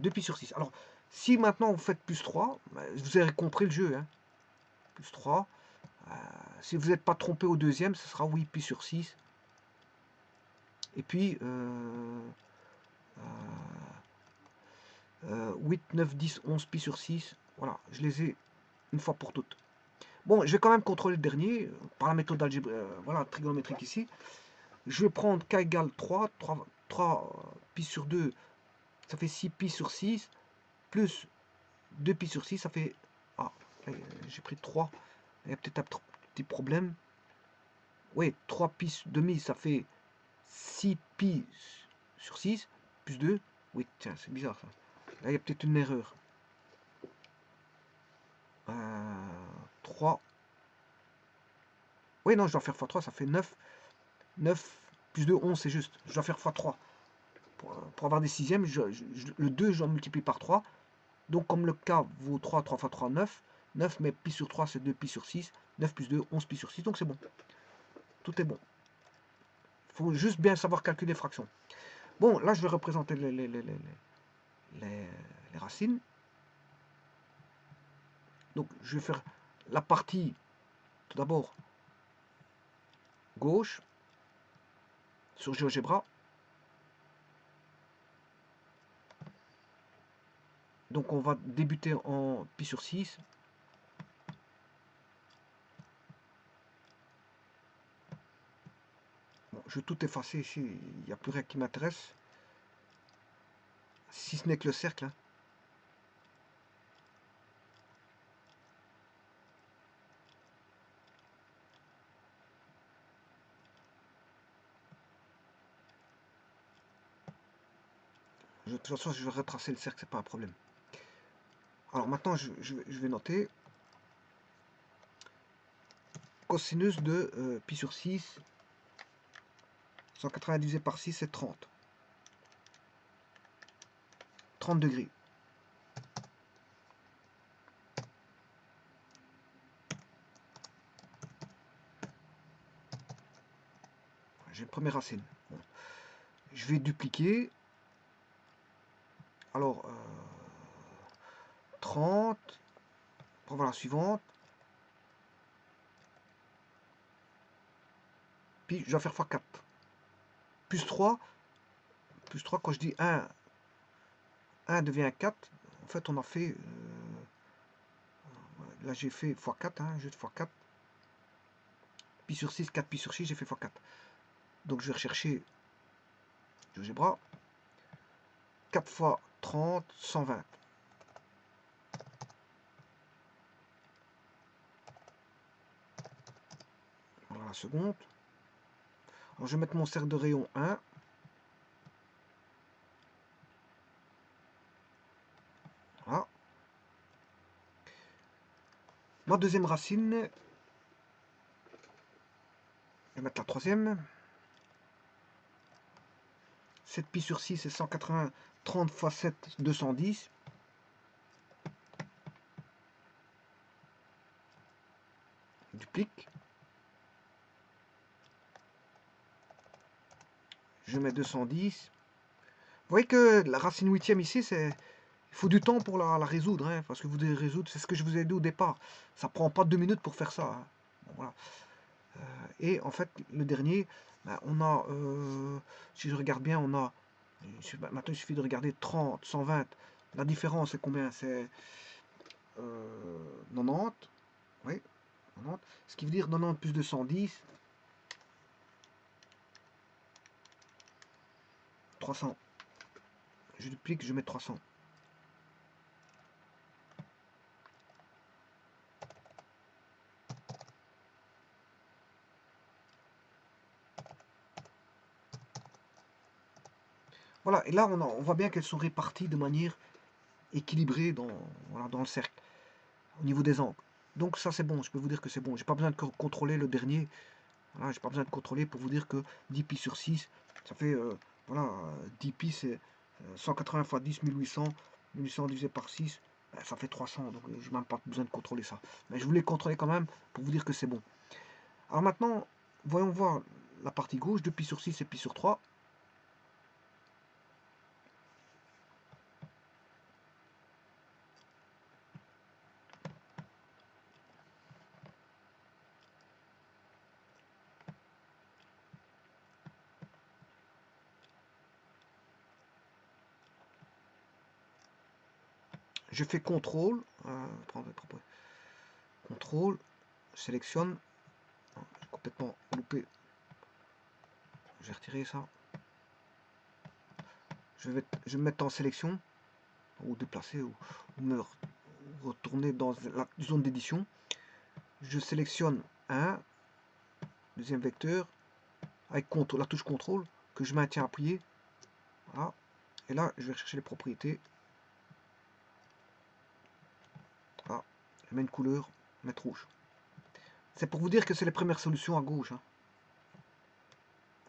2 pi sur 6. Alors, si maintenant vous faites plus 3, vous avez compris le jeu. Hein. Plus 3. Si vous n'êtes pas trompé au deuxième, ce sera 8 pi sur 6. Et puis, 8, 9, 10, 11 pi sur 6. Voilà, je les ai une fois pour toutes. Bon, je vais quand même contrôler le dernier par la méthode d'algèbre, voilà, trigonométrique ici. Je vais prendre k égale 3. 3 pi sur 2, ça fait 6 pi sur 6. Plus 2 pi sur 6, ça fait... Ah, j'ai pris 3. Il y a peut-être un petit problème. Oui, 3 pi demi, ça fait 6 pi sur 6, plus 2. Oui, tiens, c'est bizarre ça. Là, il y a peut-être une erreur. 3. Oui, non, je dois faire x3, ça fait 9. 9 plus 2, 11, c'est juste. Je dois faire x3. Pour avoir des sixièmes, le 2, je dois multiplier par 3. Donc, comme le k vaut 3, 3 fois 3, 9. 9, mais pi sur 3, c'est 2 pi sur 6. 9 plus 2, 11 pi sur 6. Donc, c'est bon. Tout est bon. Il faut juste bien savoir calculer les fractions. Bon, là, je vais représenter les racines. Donc, je vais faire la partie, tout d'abord, gauche, sur GeoGebra. Donc, on va débuter en pi sur 6. je vais tout effacer ici, il n'y a plus rien qui m'intéresse. Si ce n'est que le cercle. Hein. De toute façon, je vais retracer le cercle, c'est pas un problème. Alors maintenant, je vais noter cosinus de pi sur 6, 180 divisé par 6, c'est 30. 30 degrés. J'ai une première racine. Bon. Je vais dupliquer. Alors, 30. Pour voir la suivante. Puis je vais faire x4. Plus 3. Plus 3, quand je dis 1, 1 devient 4. En fait, on a fait... là, j'ai fait x4. Hein, juste x4. Pi sur 6, 4 pi sur 6, j'ai fait x4. Donc, je vais rechercher GeoGebra. 4 fois 30, 120. Voilà la seconde. Alors, je vais mettre mon cercle de rayon 1. Voilà. Ma deuxième racine. Je vais mettre la troisième. 7 pi sur 6, c'est 180. 30 fois 7, 210. Duplique. Je mets 210. Vous voyez que la racine huitième ici, il faut du temps pour la résoudre, hein, parce que vous devez résoudre, c'est ce que je vous ai dit au départ. Ça prend pas 2 minutes pour faire ça. Hein. Bon, voilà. Et en fait, le dernier, ben, on a, si je regarde bien, on a, maintenant il suffit de regarder 30, 120. La différence, c'est combien? C'est 90. Oui, 90. Ce qui veut dire 90 plus 210. 300. Je duplique, je mets 300. Voilà, et là on voit bien qu'elles sont réparties de manière équilibrée voilà, dans le cercle, au niveau des angles. Donc ça c'est bon, je peux vous dire que c'est bon. J'ai pas besoin de contrôler le dernier. Voilà, j'ai pas besoin de contrôler pour vous dire que 10 pi sur 6, ça fait, voilà, 10 pi c'est 180 fois 10, 1800. 1800 divisé par 6, ben, ça fait 300. Donc j'ai même pas besoin de contrôler ça. Mais je voulais contrôler quand même pour vous dire que c'est bon. Alors maintenant, voyons voir la partie gauche, 2 pi sur 6 et pi sur 3. Je fais CTRL, CTRL, je sélectionne, j'ai complètement loupé, j'ai retiré ça, je vais me mettre en sélection, ou déplacer, ou me retourner dans la zone d'édition, je sélectionne un, deuxième vecteur, avec la touche CTRL, que je maintiens appuyé, voilà, et là je vais chercher les propriétés, voilà, je mets une couleur, mettre rouge. C'est pour vous dire que c'est les premières solutions à gauche. Hein.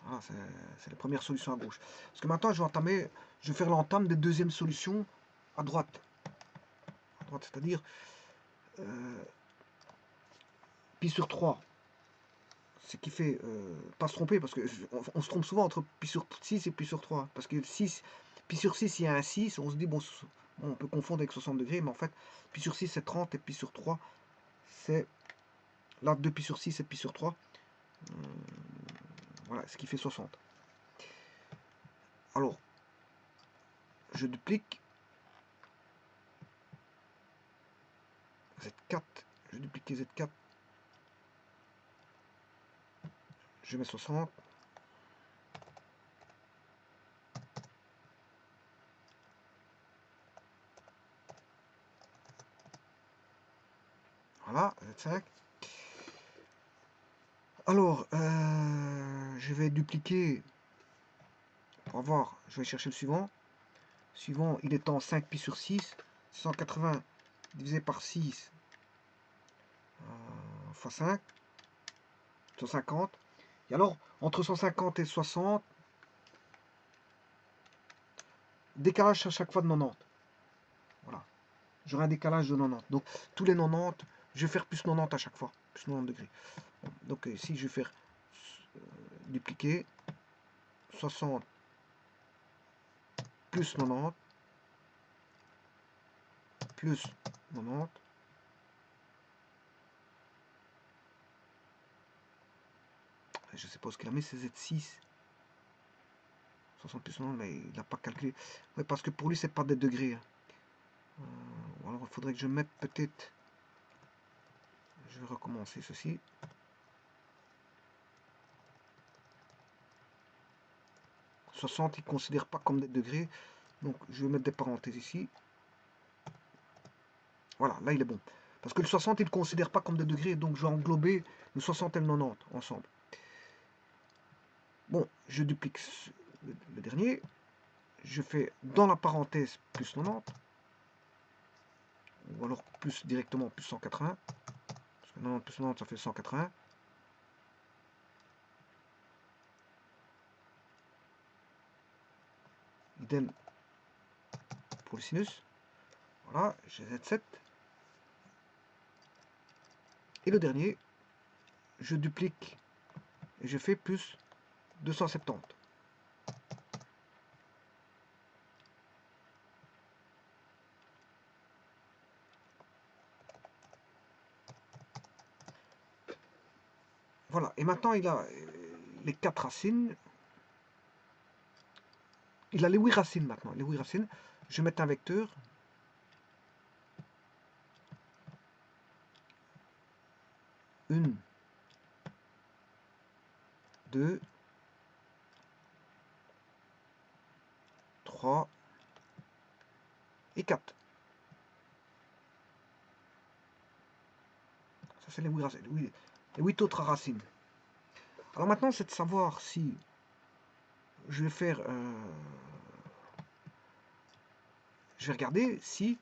Voilà, c'est les premières solutions à gauche. Parce que maintenant, je vais faire l'entame des deuxièmes solutions à droite. C'est-à-dire pi sur 3. Ce qui fait pas se tromper, parce qu'on se trompe souvent entre pi sur 6 et pi sur 3. Parce que pi sur 6, il y a un 6, on se dit, bon, on peut confondre avec 60 degrés, mais en fait, pi sur 6, c'est 30, et pi sur 3, c'est... Là, 2 pi sur 6 et pi sur 3. Voilà, ce qui fait 60. Alors, je duplique. Z4, je vais dupliquer Z4, je mets 60, Z5. Alors, je vais dupliquer pour voir. Je vais chercher le suivant. Suivant, il est en 5 pi sur 6. 180 divisé par 6 fois 5. 150. Et alors, entre 150 et 60, décalage à chaque fois de 90. Voilà. J'aurai un décalage de 90. Donc, tous les 90, je vais faire plus 90 à chaque fois. Plus 90 degrés. Donc, ici, je vais faire dupliquer 60 plus 90 plus 90. Je sais pas ce qu'il a mis, c'est Z6. 60 plus 90, mais il n'a pas calculé. Ouais, parce que pour lui, c'est pas des degrés. Alors, il faudrait que je mette peut-être... Je vais recommencer ceci. « 60, il ne considère pas comme des degrés. Donc, je vais mettre des parenthèses ici. Voilà, là, il est bon. Parce que le 60, il ne considère pas comme des degrés. Donc, je vais englober le 60 et le 90 ensemble. Bon, je duplique le dernier. Je fais dans la parenthèse plus 90. Ou alors plus directement plus 180. Parce que 90 plus 90, ça fait 180. Idem pour le sinus. Voilà, j'ai Z7. Et le dernier, je duplique et je fais plus 270. Voilà, et maintenant il a les 4 racines. Il a les 8 racines maintenant. Les 8 racines, je vais mettre un vecteur. Une, 2, 3 et 4. Ça, c'est les 8 racines. Les 8 autres racines. Alors maintenant, c'est de savoir si je vais faire... je vais regarder si...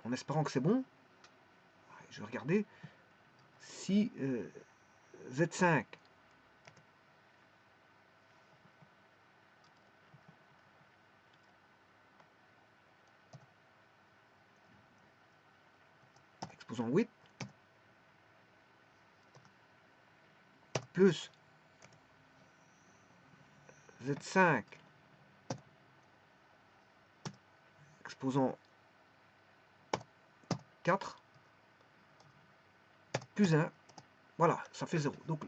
En espérant que c'est bon, je vais regarder si Z5 exposant 8 plus Z5 exposant 4 plus 1, voilà, ça fait 0. Donc,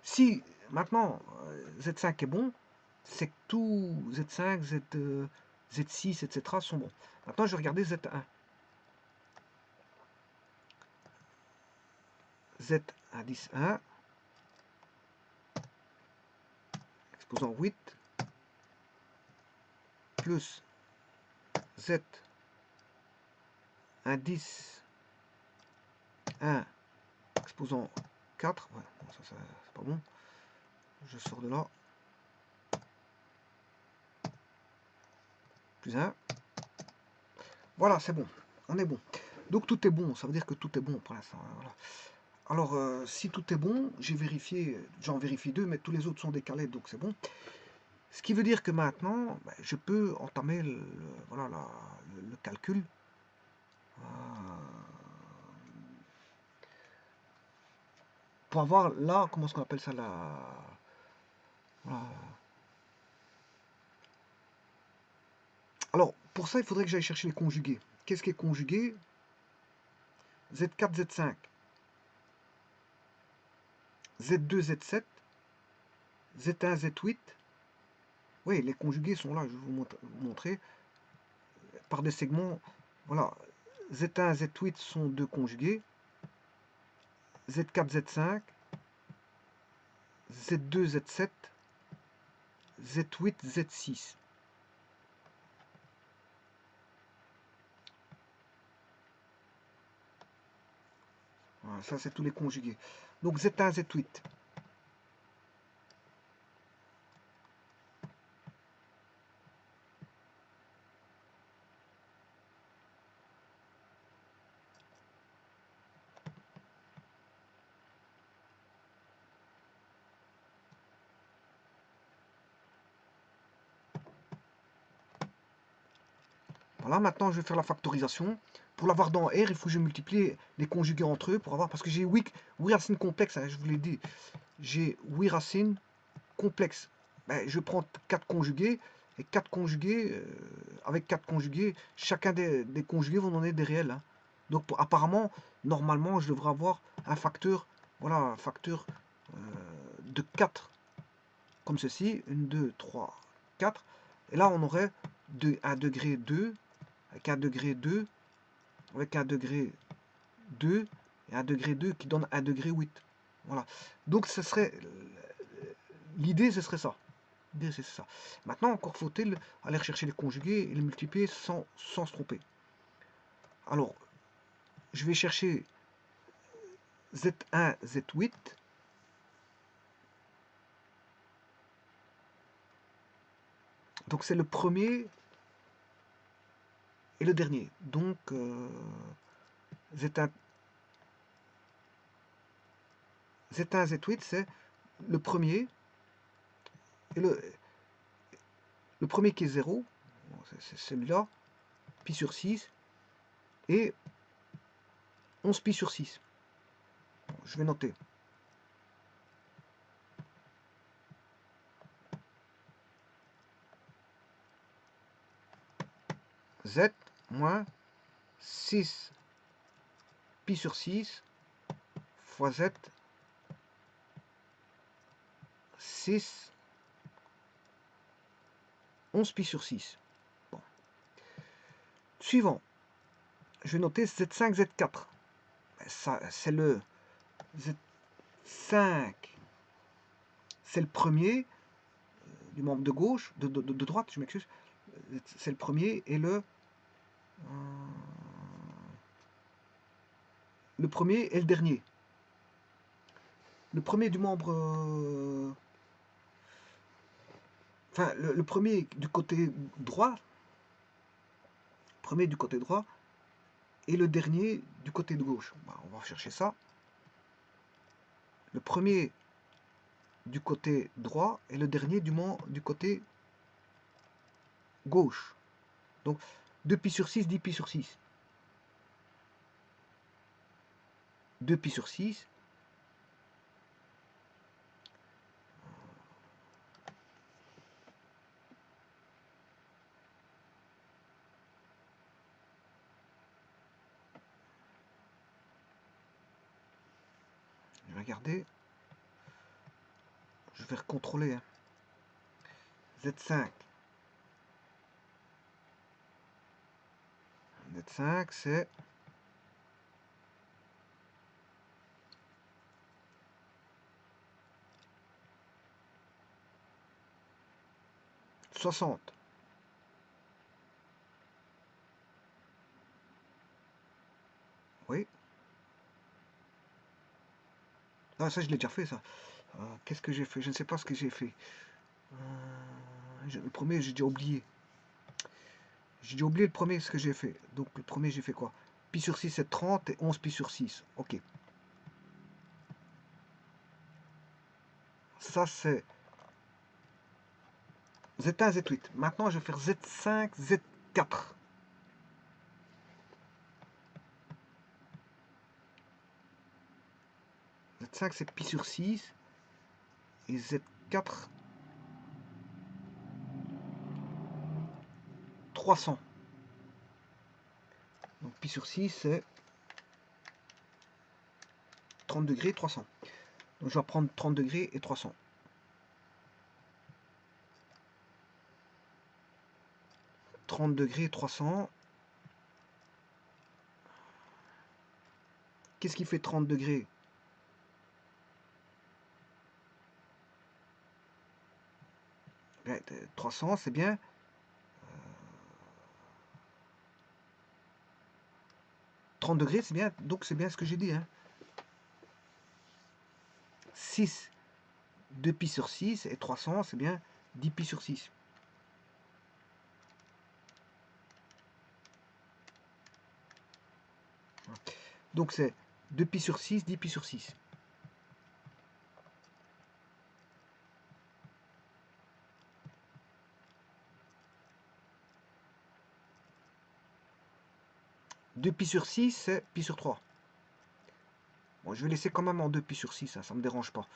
si maintenant Z5 est bon, c'est que tout Z5, Z6, etc. sont bons. Maintenant, je vais regarder Z1. Z indice 1, exposant 8, plus Z indice 1, exposant 4. Ouais, bon, ça c'est pas bon. Je sors de là. Plus 1. Voilà, c'est bon. On est bon. Donc tout est bon. Ça veut dire que tout est bon pour l'instant. Voilà. Alors, si tout est bon, j'ai vérifié, j'en vérifie 2, mais tous les autres sont décalés, donc c'est bon. Ce qui veut dire que maintenant, ben, je peux entamer voilà, le calcul. Pour avoir là, comment est-ce qu'on appelle ça, voilà. Alors, pour ça, il faudrait que j'aille chercher les conjugués. Qu'est-ce qui est conjugué? Z4, Z5, Z2, Z7, Z1, Z8. Oui, les conjugués sont là, je vais vous montrer. Par des segments, voilà. Z1, Z8 sont deux conjugués. Z4, Z5, Z2, Z7, Z8, Z6. Voilà, ça, c'est tous les conjugués. Donc Z1, Z8. Voilà, maintenant je vais faire la factorisation. Pour l'avoir dans R, il faut que je multiplie les conjugués entre eux pour avoir. Parce que j'ai 8 racines complexes, hein, je vous l'ai dit. J'ai 8 racines complexes. Ben, je prends 4 conjugués. Et 4 conjugués, avec 4 conjugués, chacun des conjugués vont donner des réels. Hein. Donc apparemment, normalement, je devrais avoir un facteur, voilà, un facteur de 4. Comme ceci. 1, 2, 3, 4. Et là, on aurait un degré 2 avec un degré 2, avec un degré 2, et un degré 2 qui donne un degré 8. Voilà. Donc ce serait l'idée, ce serait ça. L'idée, c'est ça. Maintenant, encore faut-il aller rechercher les conjugués et les multiplier sans se tromper. Alors, je vais chercher Z1, Z8. Donc c'est le premier et le dernier. Donc Z1, Z8, c'est le premier et le premier qui est 0, c'est celui-là, pi sur 6, et 11 pi sur 6. Bon, je vais noter. Z moins 6 pi sur 6 fois Z 6 11 pi sur 6. Bon. Suivant, je vais noter Z5, Z4. Ça, c'est le Z5, c'est le premier du membre de gauche, de droite, je m'excuse. C'est le premier et le premier et le dernier. Le premier du membre enfin le premier du côté droit, et le dernier du côté de gauche. On va chercher ça. Le premier du côté droit et le dernier du côté gauche. Donc 2 pi sur 6, 10 pi sur 6. 2 pi sur 6. Je vais regarder. Je vais recontrôler. Hein. Z5. Z5, c'est 60. Oui. Ah, ça, je l'ai déjà fait, ça. Qu'est-ce que j'ai fait? Je ne sais pas ce que j'ai fait. Le premier, j'ai déjà oublié. J'ai déjà oublié le premier, ce que j'ai fait. Donc, le premier, j'ai fait quoi? Pi sur 6, c'est 30 et 11 pi sur 6. Ok. Ça, c'est Z1, Z8. Maintenant, je vais faire Z5, Z4. Z5, c'est pi sur 6. Et Z4, 300. Donc, pi sur 6, c'est 30 degrés, 300. Donc, je vais prendre 30 degrés et 300. 30 degrés et 300. Qu'est-ce qui fait 30 degrés? Ben, 300, c'est bien. 30 degrés, c'est bien. Donc, c'est bien ce que j'ai dit. Hein. 6, 2pi sur 6, et 300, c'est bien 10pi sur 6. Donc c'est 2pi sur 6, 10pi sur 6. Deux pi sur 6, c'est pi sur 3. Bon, je vais laisser quand même en 2pi sur 6, hein, ça ne me dérange pas.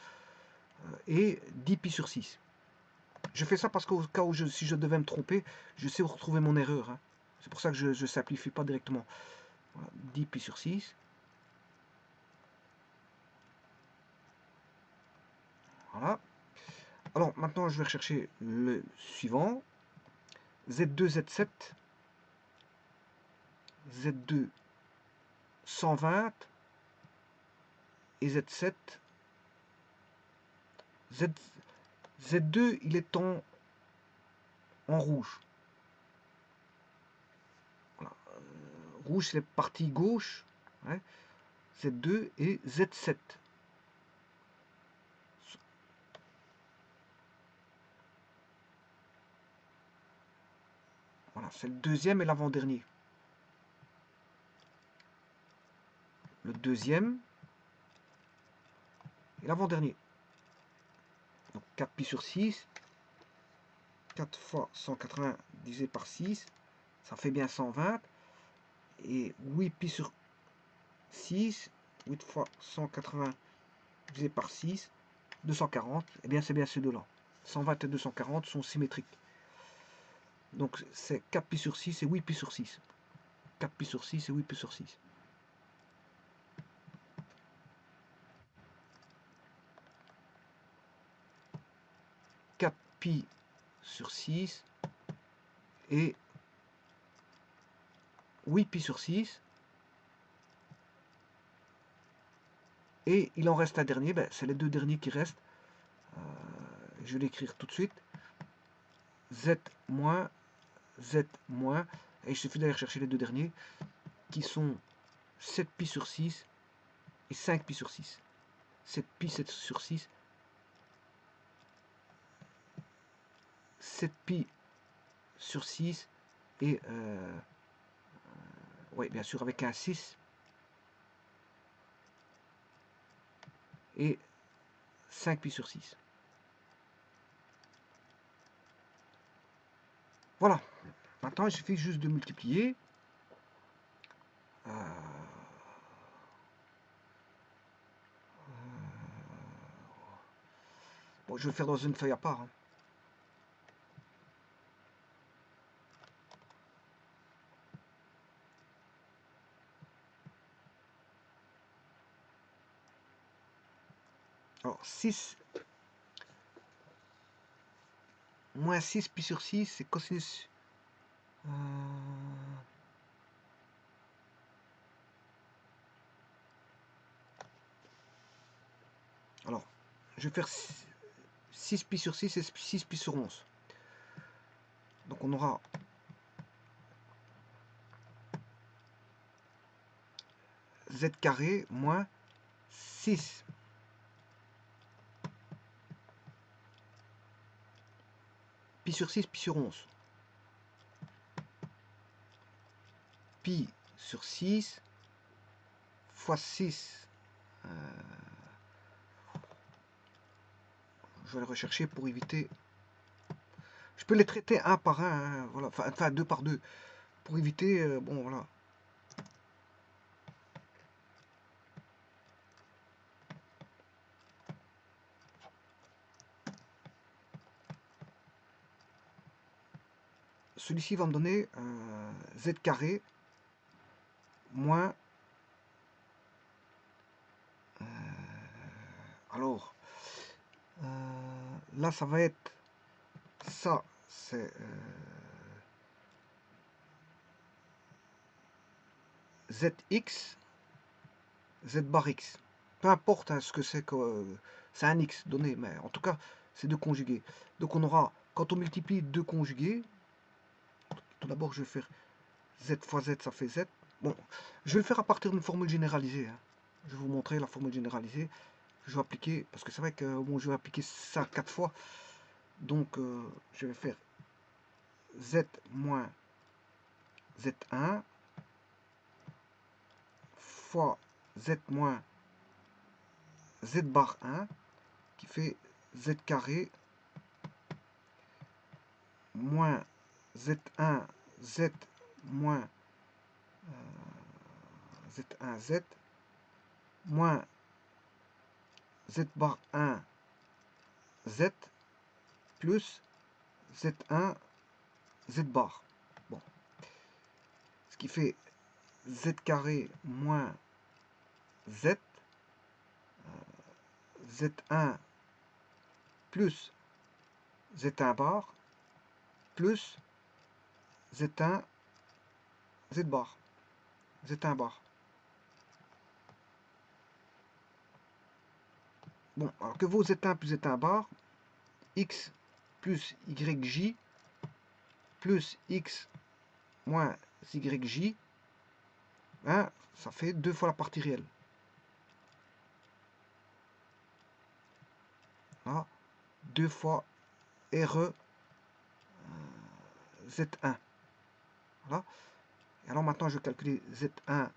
Et 10pi sur 6. Je fais ça parce qu'au cas où si je devais me tromper, je sais où retrouver mon erreur. Hein. C'est pour ça que je ne simplifie pas directement. Voilà, 10pi sur 6. Voilà. Alors maintenant, je vais rechercher le suivant. Z2, Z7. Z2, 120. Et Z7. Z2, il est en rouge. Voilà. Rouge, c'est la partie gauche. Ouais. Z2 et Z7. Voilà, c'est le deuxième et l'avant-dernier. Le deuxième et l'avant-dernier. Donc 4pi sur 6. 4 fois 180 divisé par 6. Ça fait bien 120. Et 8pi sur 6. 8 fois 180 divisé par 6. 240. Et bien c'est bien ces deux-là. 120 et 240 sont symétriques. Donc c'est 4pi sur 6 et 8pi sur 6. 4pi sur 6 et 8pi sur 6. Pi sur 6 et 8pi sur 6. Et il en reste un dernier, ben, c'est les deux derniers qui restent. Je vais l'écrire tout de suite. Z moins, Z moins. Et il suffit d'aller chercher les deux derniers qui sont 7pi sur 6 et 5pi sur 6. 7pi 7 sur 6. 7pi sur 6 et oui, bien sûr avec un 6 et 5pi sur 6. Voilà. Maintenant, il suffit juste de multiplier. Bon, je vais le faire dans une feuille à part. Hein. Alors, 6 moins 6 pi sur 6, c'est cosinus. Alors, je vais faire 6 pi sur 6 et 6 pi sur 11. Donc on aura z carré moins 6 pi sur 6 pi sur 11. Pi sur 6 fois 6. Je vais le rechercher pour éviter. Je peux les traiter un par un, hein, voilà, enfin deux par deux, pour éviter, bon voilà. Celui-ci va me donner z carré moins. Alors, là ça va être. Ça, c'est zx, z bar x. Peu importe hein, ce que c'est que c'est un x donné, mais en tout cas, c'est deux conjugués. Donc on aura, quand on multiplie deux conjugués, tout d'abord je vais faire z fois z, ça fait z. Bon, je vais le faire à partir d'une formule généralisée. Hein. Je vais vous montrer la formule généralisée. je vais appliquer, parce que c'est vrai que bon, je vais appliquer ça 4 fois. Donc, je vais faire Z moins Z1 fois Z moins Z bar 1 qui fait Z carré moins Z1 Z moins Z1 Z moins Z bar 1 Z plus Z1 Z bar. Bon. Ce qui fait Z carré moins Z Z1 plus Z1 bar plus Z1 Z bar. Z1 bar. Bon, alors que vaut Z1 plus Z1 bar, X plus YJ plus X moins YJ, hein, ça fait 2 fois la partie réelle. Là, 2 fois RE Z1. Voilà. Et alors maintenant, je vais calculer Z1.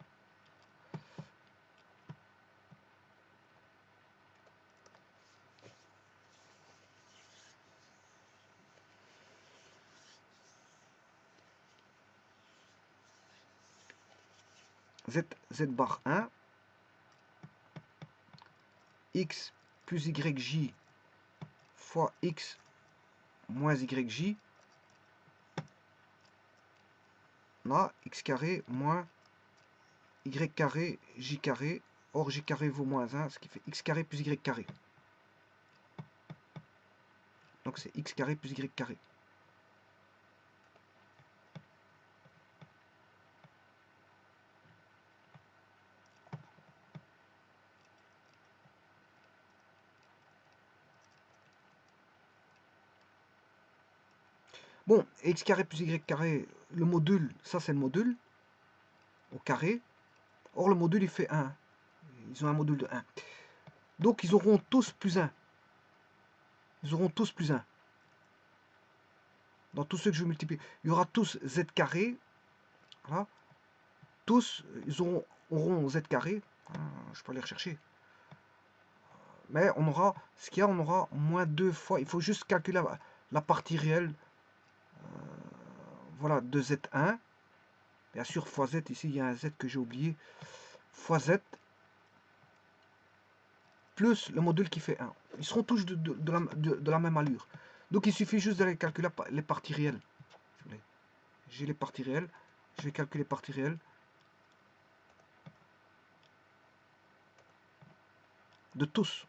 Z bar 1, X plus YJ fois X moins YJ, là, X carré moins Y carré, J carré, or J carré vaut moins 1, ce qui fait X carré plus Y carré. Donc c'est X carré plus Y carré. Bon, X carré plus Y carré, le module, ça c'est le module, au carré. Or le module il fait 1. Ils ont un module de 1. Donc ils auront tous plus 1. Ils auront tous plus 1. Dans tous ceux que je multiplie, il y aura tous Z carré. Voilà. Tous, ils auront Z carré. Je peux aller rechercher. Mais on aura, ce qu'il y a, on aura moins 2 fois. Il faut juste calculer la partie réelle. Voilà, de Z1. Bien sûr, fois Z, ici, il y a un Z que j'ai oublié. Fois Z. Plus le module qui fait 1. Ils seront tous de la même allure. Donc il suffit juste d'aller calculer les parties réelles. J'ai les parties réelles. Je vais calculer les parties réelles. De tous.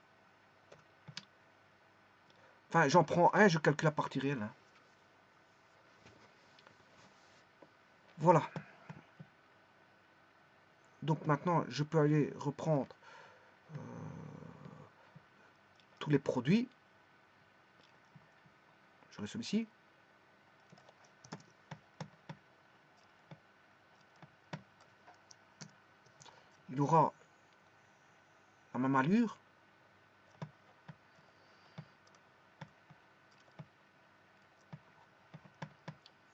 Enfin, j'en prends un, je calcule la partie réelle. Hein. Voilà. Donc maintenant, je peux aller reprendre tous les produits. J'aurai celui-ci. Il aura la même allure.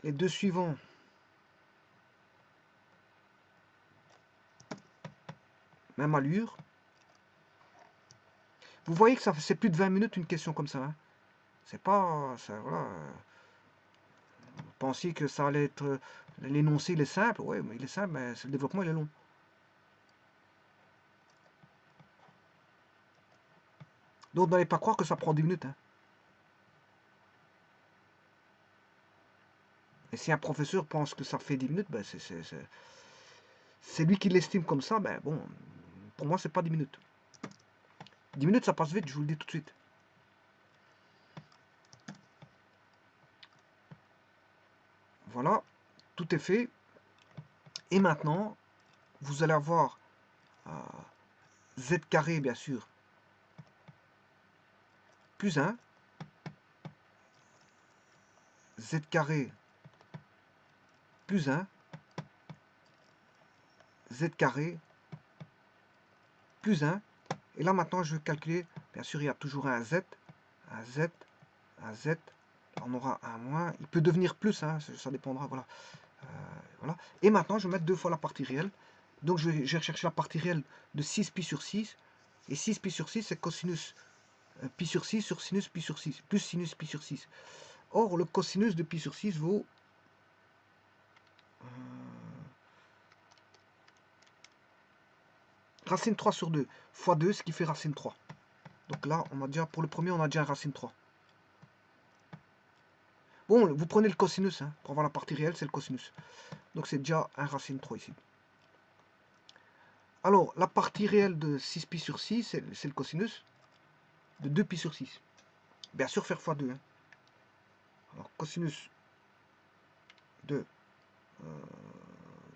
Les deux suivants, même allure. Vous voyez que ça c'est plus de 20 minutes une question comme ça. Hein. C'est pas... Ça, voilà. Vous pensiez que ça allait être... L'énoncé, il est simple. Oui, mais il est simple, mais le développement, il est long. Donc, n'allez pas croire que ça prend 10 minutes. Hein. Et si un professeur pense que ça fait 10 minutes, ben c'est lui qui l'estime comme ça. Ben bon, pour moi, c'est pas 10 minutes. 10 minutes, ça passe vite, je vous le dis tout de suite. Voilà, tout est fait. Et maintenant, vous allez avoir Z carré, bien sûr, plus 1. Z carré plus 1. Z carré plus 1. Et là, maintenant, je vais calculer. Bien sûr, il y a toujours un Z, un Z, un Z. On aura un moins. Il peut devenir plus, hein, ça dépendra. Voilà. Voilà. Et maintenant, je vais mettre 2 fois la partie réelle. Donc, je vais rechercher la partie réelle de 6 pi sur 6. Et 6 pi sur 6, c'est cosinus pi sur 6 sur sinus pi sur 6, plus sinus pi sur 6. Or, le cosinus de pi sur 6 vaut... racine 3 sur 2 fois 2, ce qui fait racine 3. Donc là, on a déjà, pour le premier, on a déjà racine 3. Bon, vous prenez le cosinus, hein, pour avoir la partie réelle, c'est le cosinus. Donc c'est déjà un racine 3 ici. Alors, la partie réelle de 6 pi sur 6, c'est le cosinus de 2 pi sur 6. Bien sûr, faire fois 2. Hein. Alors, cosinus de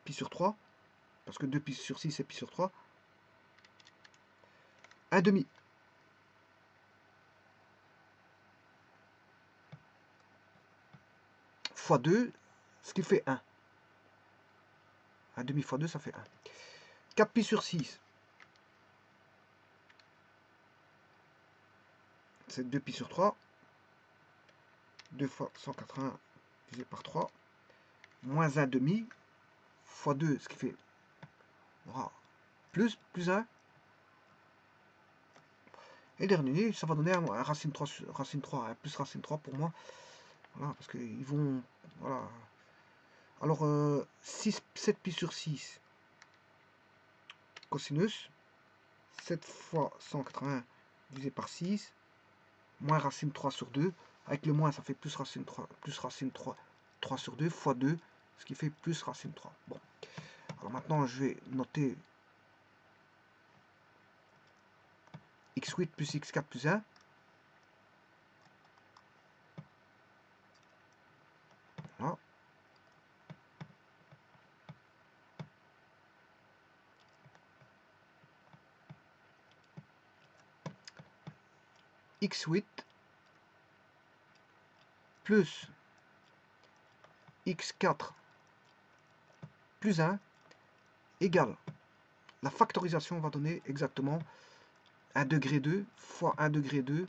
pi sur 3, parce que 2 pi sur 6, c'est pi sur 3. 1 demi. Fois 2, ce qui fait 1. 1 demi fois 2, ça fait 1. 4 pi sur 6, c'est 2 pi sur 3. 2 fois 180 divisé par 3. Moins 1 demi fois 2, ce qui fait plus 1. Et dernier, ça va donner un racine 3, plus racine 3 pour moi. Voilà, parce qu'ils vont... Voilà. Alors, 7 pi sur 6, cosinus. 7 fois 180 divisé par 6, moins racine 3 sur 2. Avec le moins, ça fait plus racine 3 sur 2, fois 2, ce qui fait plus racine 3. Bon. Alors maintenant, je vais noter x8 plus x4 plus 1. Voilà. X8 plus x4 plus 1 égale, la factorisation va donner exactement 1 degré 2 fois 1 degré 2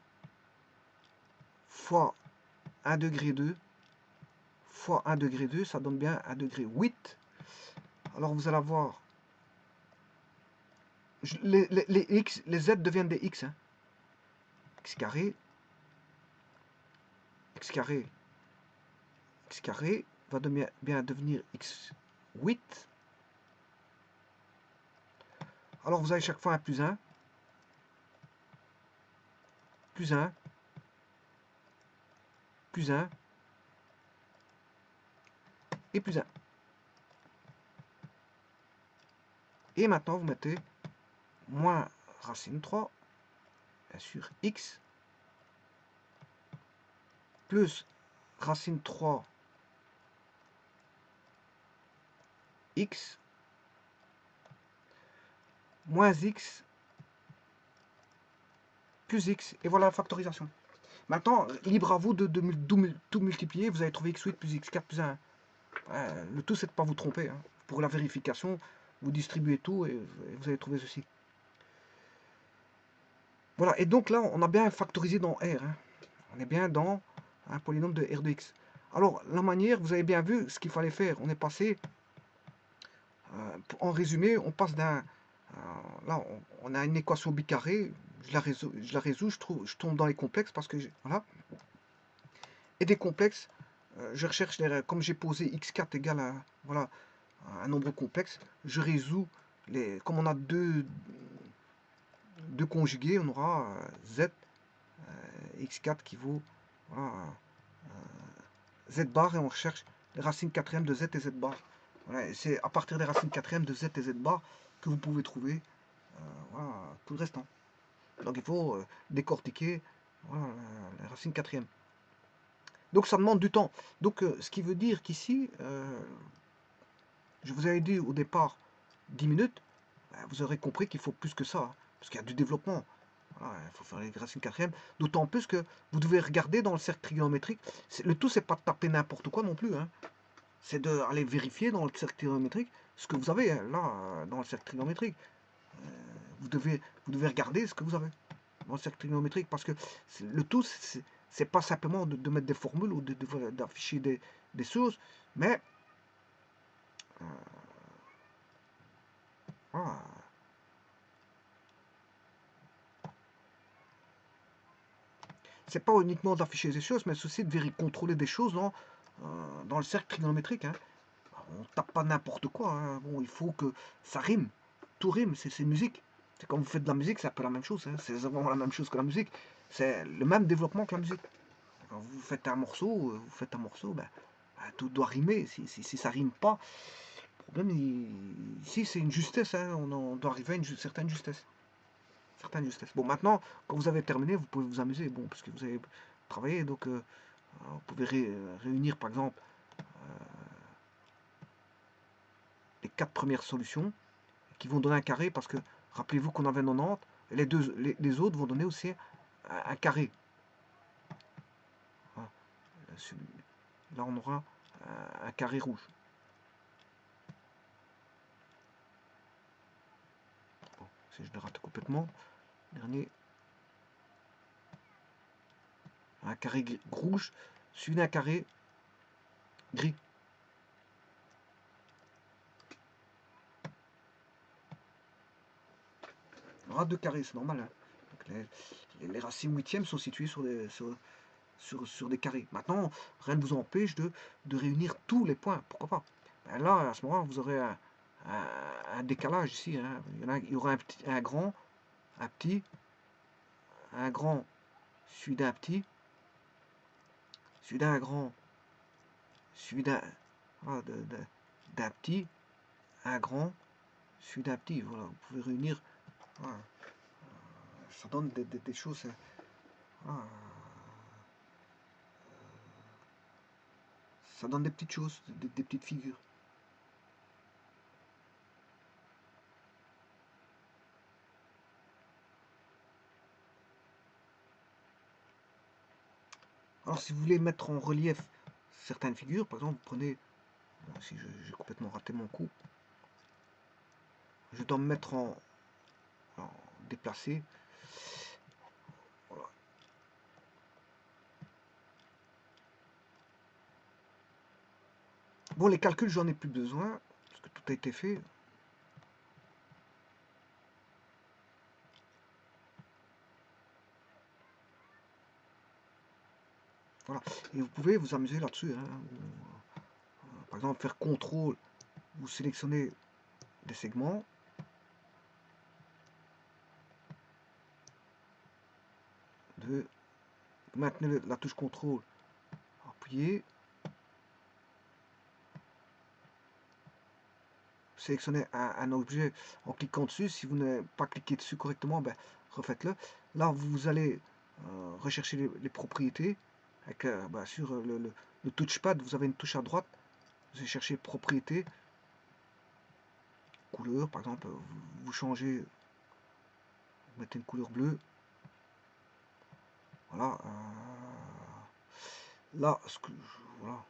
fois 1 degré 2 fois 1 degré 2, ça donne bien 1 degré 8. Alors vous allez avoir, les x, les z deviennent des x. Hein. X carré, x carré, x carré va bien devenir x8. Alors vous avez chaque fois un plus 1, plus 1, plus 1, et plus 1. Et maintenant, vous mettez moins racine 3, bien sûr, x, plus racine 3, x, moins x, plus x. Et voilà la factorisation. Maintenant, libre à vous de tout multiplier. Vous allez trouver x8 plus x4 plus 1. Le tout, c'est de ne pas vous tromper. Hein. Pour la vérification, vous distribuez tout et vous allez trouver ceci. Voilà, et donc là, on a bien factorisé dans R. Hein. On est bien dans un polynôme de R de x. Alors, la manière, vous avez bien vu ce qu'il fallait faire. On est passé, en résumé, on passe d'un... là, on a une équation bicarrée. Je la résous, je tombe dans les complexes parce que... Voilà. Et des complexes, je recherche, comme j'ai posé x4 égale à voilà, un nombre complexe, je résous, comme on a deux conjugués, on aura z x4 qui vaut voilà, z bar, et on recherche les racines quatrièmes de z et z bar. Voilà, c'est à partir des racines quatrièmes de z et z bar que vous pouvez trouver voilà, tout le restant. Donc il faut décortiquer voilà, les racines quatrièmes. Donc ça demande du temps. Donc ce qui veut dire qu'ici, je vous avais dit au départ 10 minutes, vous aurez compris qu'il faut plus que ça, hein, parce qu'il y a du développement. Voilà, il faut faire les racines quatrièmes, d'autant plus que vous devez regarder dans le cercle trigonométrique. Le tout, c'est pas de taper n'importe quoi non plus. Hein. C'est d'aller vérifier dans le cercle trigonométrique ce que vous avez là, dans le cercle trigonométrique. vous devez regarder ce que vous avez dans le cercle trigonométrique, parce que le tout, c'est pas simplement de mettre des formules ou d'afficher des choses, mais voilà, c'est pas uniquement d'afficher des choses, mais c'est aussi de contrôler des choses dans le cercle trigonométrique. Hein. On tape pas n'importe quoi. Hein. Bon, il faut que ça rime. Tout rime, c'est musique. C'est quand vous faites de la musique, c'est un peu la même chose. Hein. C'est vraiment la même chose que la musique. C'est le même développement que la musique. Quand vous faites un morceau, tout doit rimer. Si ça rime pas, le problème, ici, c'est une justesse. Hein. On doit arriver à une certaine justesse. Certaine justesse. Bon, maintenant, quand vous avez terminé, vous pouvez vous amuser. Bon, parce que vous avez travaillé, donc vous pouvez réunir, par exemple, les 4 premières solutions qui vont donner un carré, parce que rappelez-vous qu'on avait 90, et les autres vont donner aussi un carré. Voilà. Là, on aura un carré rouge. Bon, si je le rate complètement, dernier, un carré rouge suivi d'un carré gris. On aura 2 carrés, c'est normal. Hein. Donc les racines huitièmes sont situées sur des carrés. Maintenant, rien ne vous empêche de réunir tous les points. Pourquoi pas? Ben là, à ce moment-là, vous aurez un décalage ici. Hein. Il y aura un grand, un petit, un grand, suivi d'un petit, suivi d'un grand, suivi voilà, d'un petit, un grand, suivi d'un petit. Voilà, vous pouvez réunir. Voilà. Ça donne des choses. Voilà. Ça donne des petites choses, des petites figures. Alors, si vous voulez mettre en relief certaines figures, par exemple, vous prenez. Bon, si j'ai complètement raté mon coup, je dois me mettre en déplacé. Voilà. Bon, les calculs, j'en ai plus besoin, parce que tout a été fait. Voilà. Et vous pouvez vous amuser là-dessus. Hein. Par exemple, faire contrôle, vous sélectionnez des segments. Vous maintenez la touche contrôle, appuyez. Sélectionnez un objet en cliquant dessus. Si vous n'avez pas cliqué dessus correctement, ben, refaites-le. Là, vous allez rechercher les propriétés. Avec, sur le touchpad, vous avez une touche à droite. Vous allez chercher propriétés. Couleur, par exemple, vous changez, vous mettez une couleur bleue. Voilà. Là, voilà.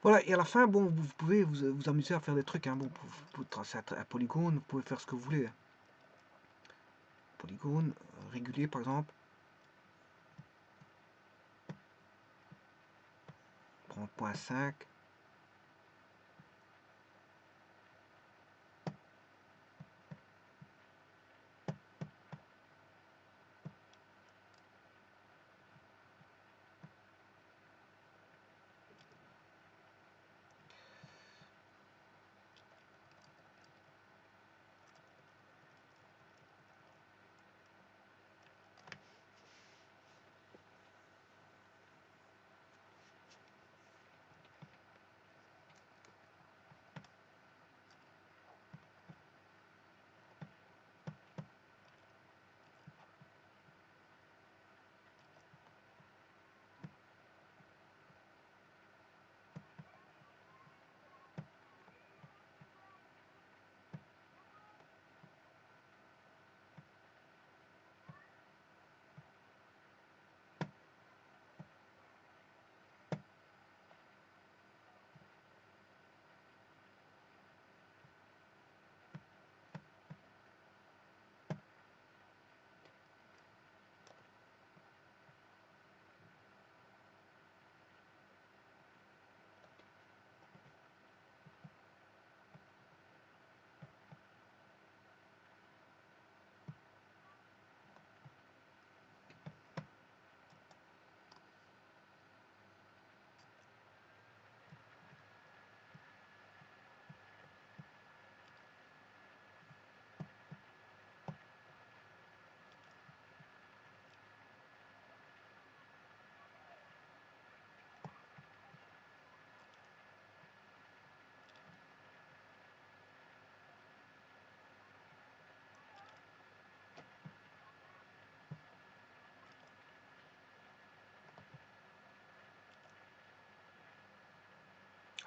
Voilà, et à la fin, bon, vous pouvez vous amuser à faire des trucs, hein. Bon, vous pouvez tracer un polygone, vous pouvez faire ce que vous voulez, hein. Polygone régulier, par exemple. Prends point 5.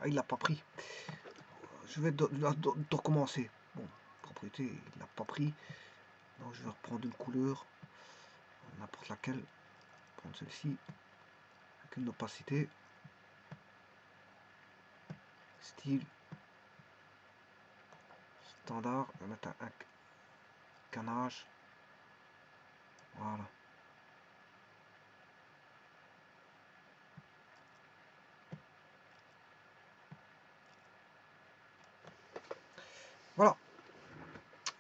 Ah, il l'a pas pris. Je vais de recommencer. Bon, propriété, il l'a pas pris. Donc je vais reprendre une couleur, n'importe laquelle. Prendre celle-ci, avec une opacité. Style. Standard. On va mettre un canage. Voilà. Voilà.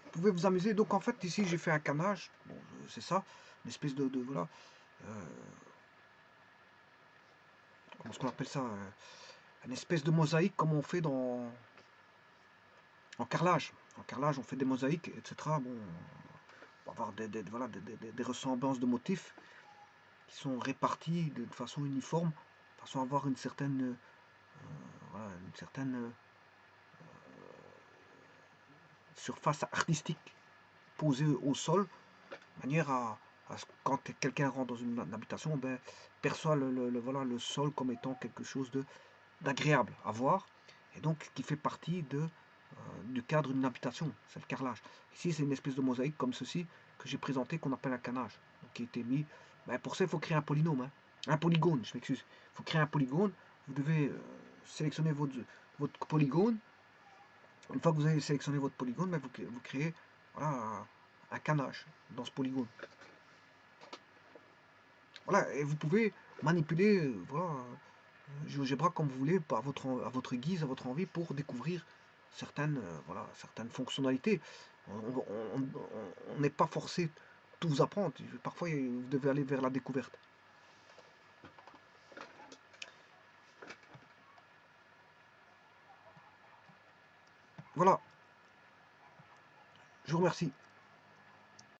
Vous pouvez vous amuser. Donc en fait, ici, j'ai fait un canage. Bon, c'est ça. Une espèce de voilà. Comment est-ce qu'on appelle ça, une espèce de mosaïque comme on fait en carrelage. En carrelage, on fait des mosaïques, etc. Bon, on va avoir voilà, des ressemblances de motifs qui sont répartis de façon uniforme, de façon à avoir une certaine, voilà, une certaine surface artistique posée au sol, de manière à ce que quand quelqu'un rentre dans une habitation, ben, perçoit voilà, le sol comme étant quelque chose d'agréable à voir, et donc qui fait partie du cadre d'une habitation, c'est le carrelage. Ici, c'est une espèce de mosaïque comme ceci que j'ai présenté, qu'on appelle un canage, donc, qui a été mis. Ben, pour ça, il faut créer un polynôme, hein. Un polygone, je m'excuse. Il faut créer un polygone. Vous devez sélectionner votre polygone. Une fois que vous avez sélectionné votre polygone, ben, vous créez voilà, un canage dans ce polygone. Voilà, et vous pouvez manipuler voilà, GeoGebra comme vous voulez, à votre guise, à votre envie, pour découvrir certaines, voilà, certaines fonctionnalités. On n'est pas forcé de tout vous apprendre. Parfois, vous devez aller vers la découverte. Voilà, je vous remercie.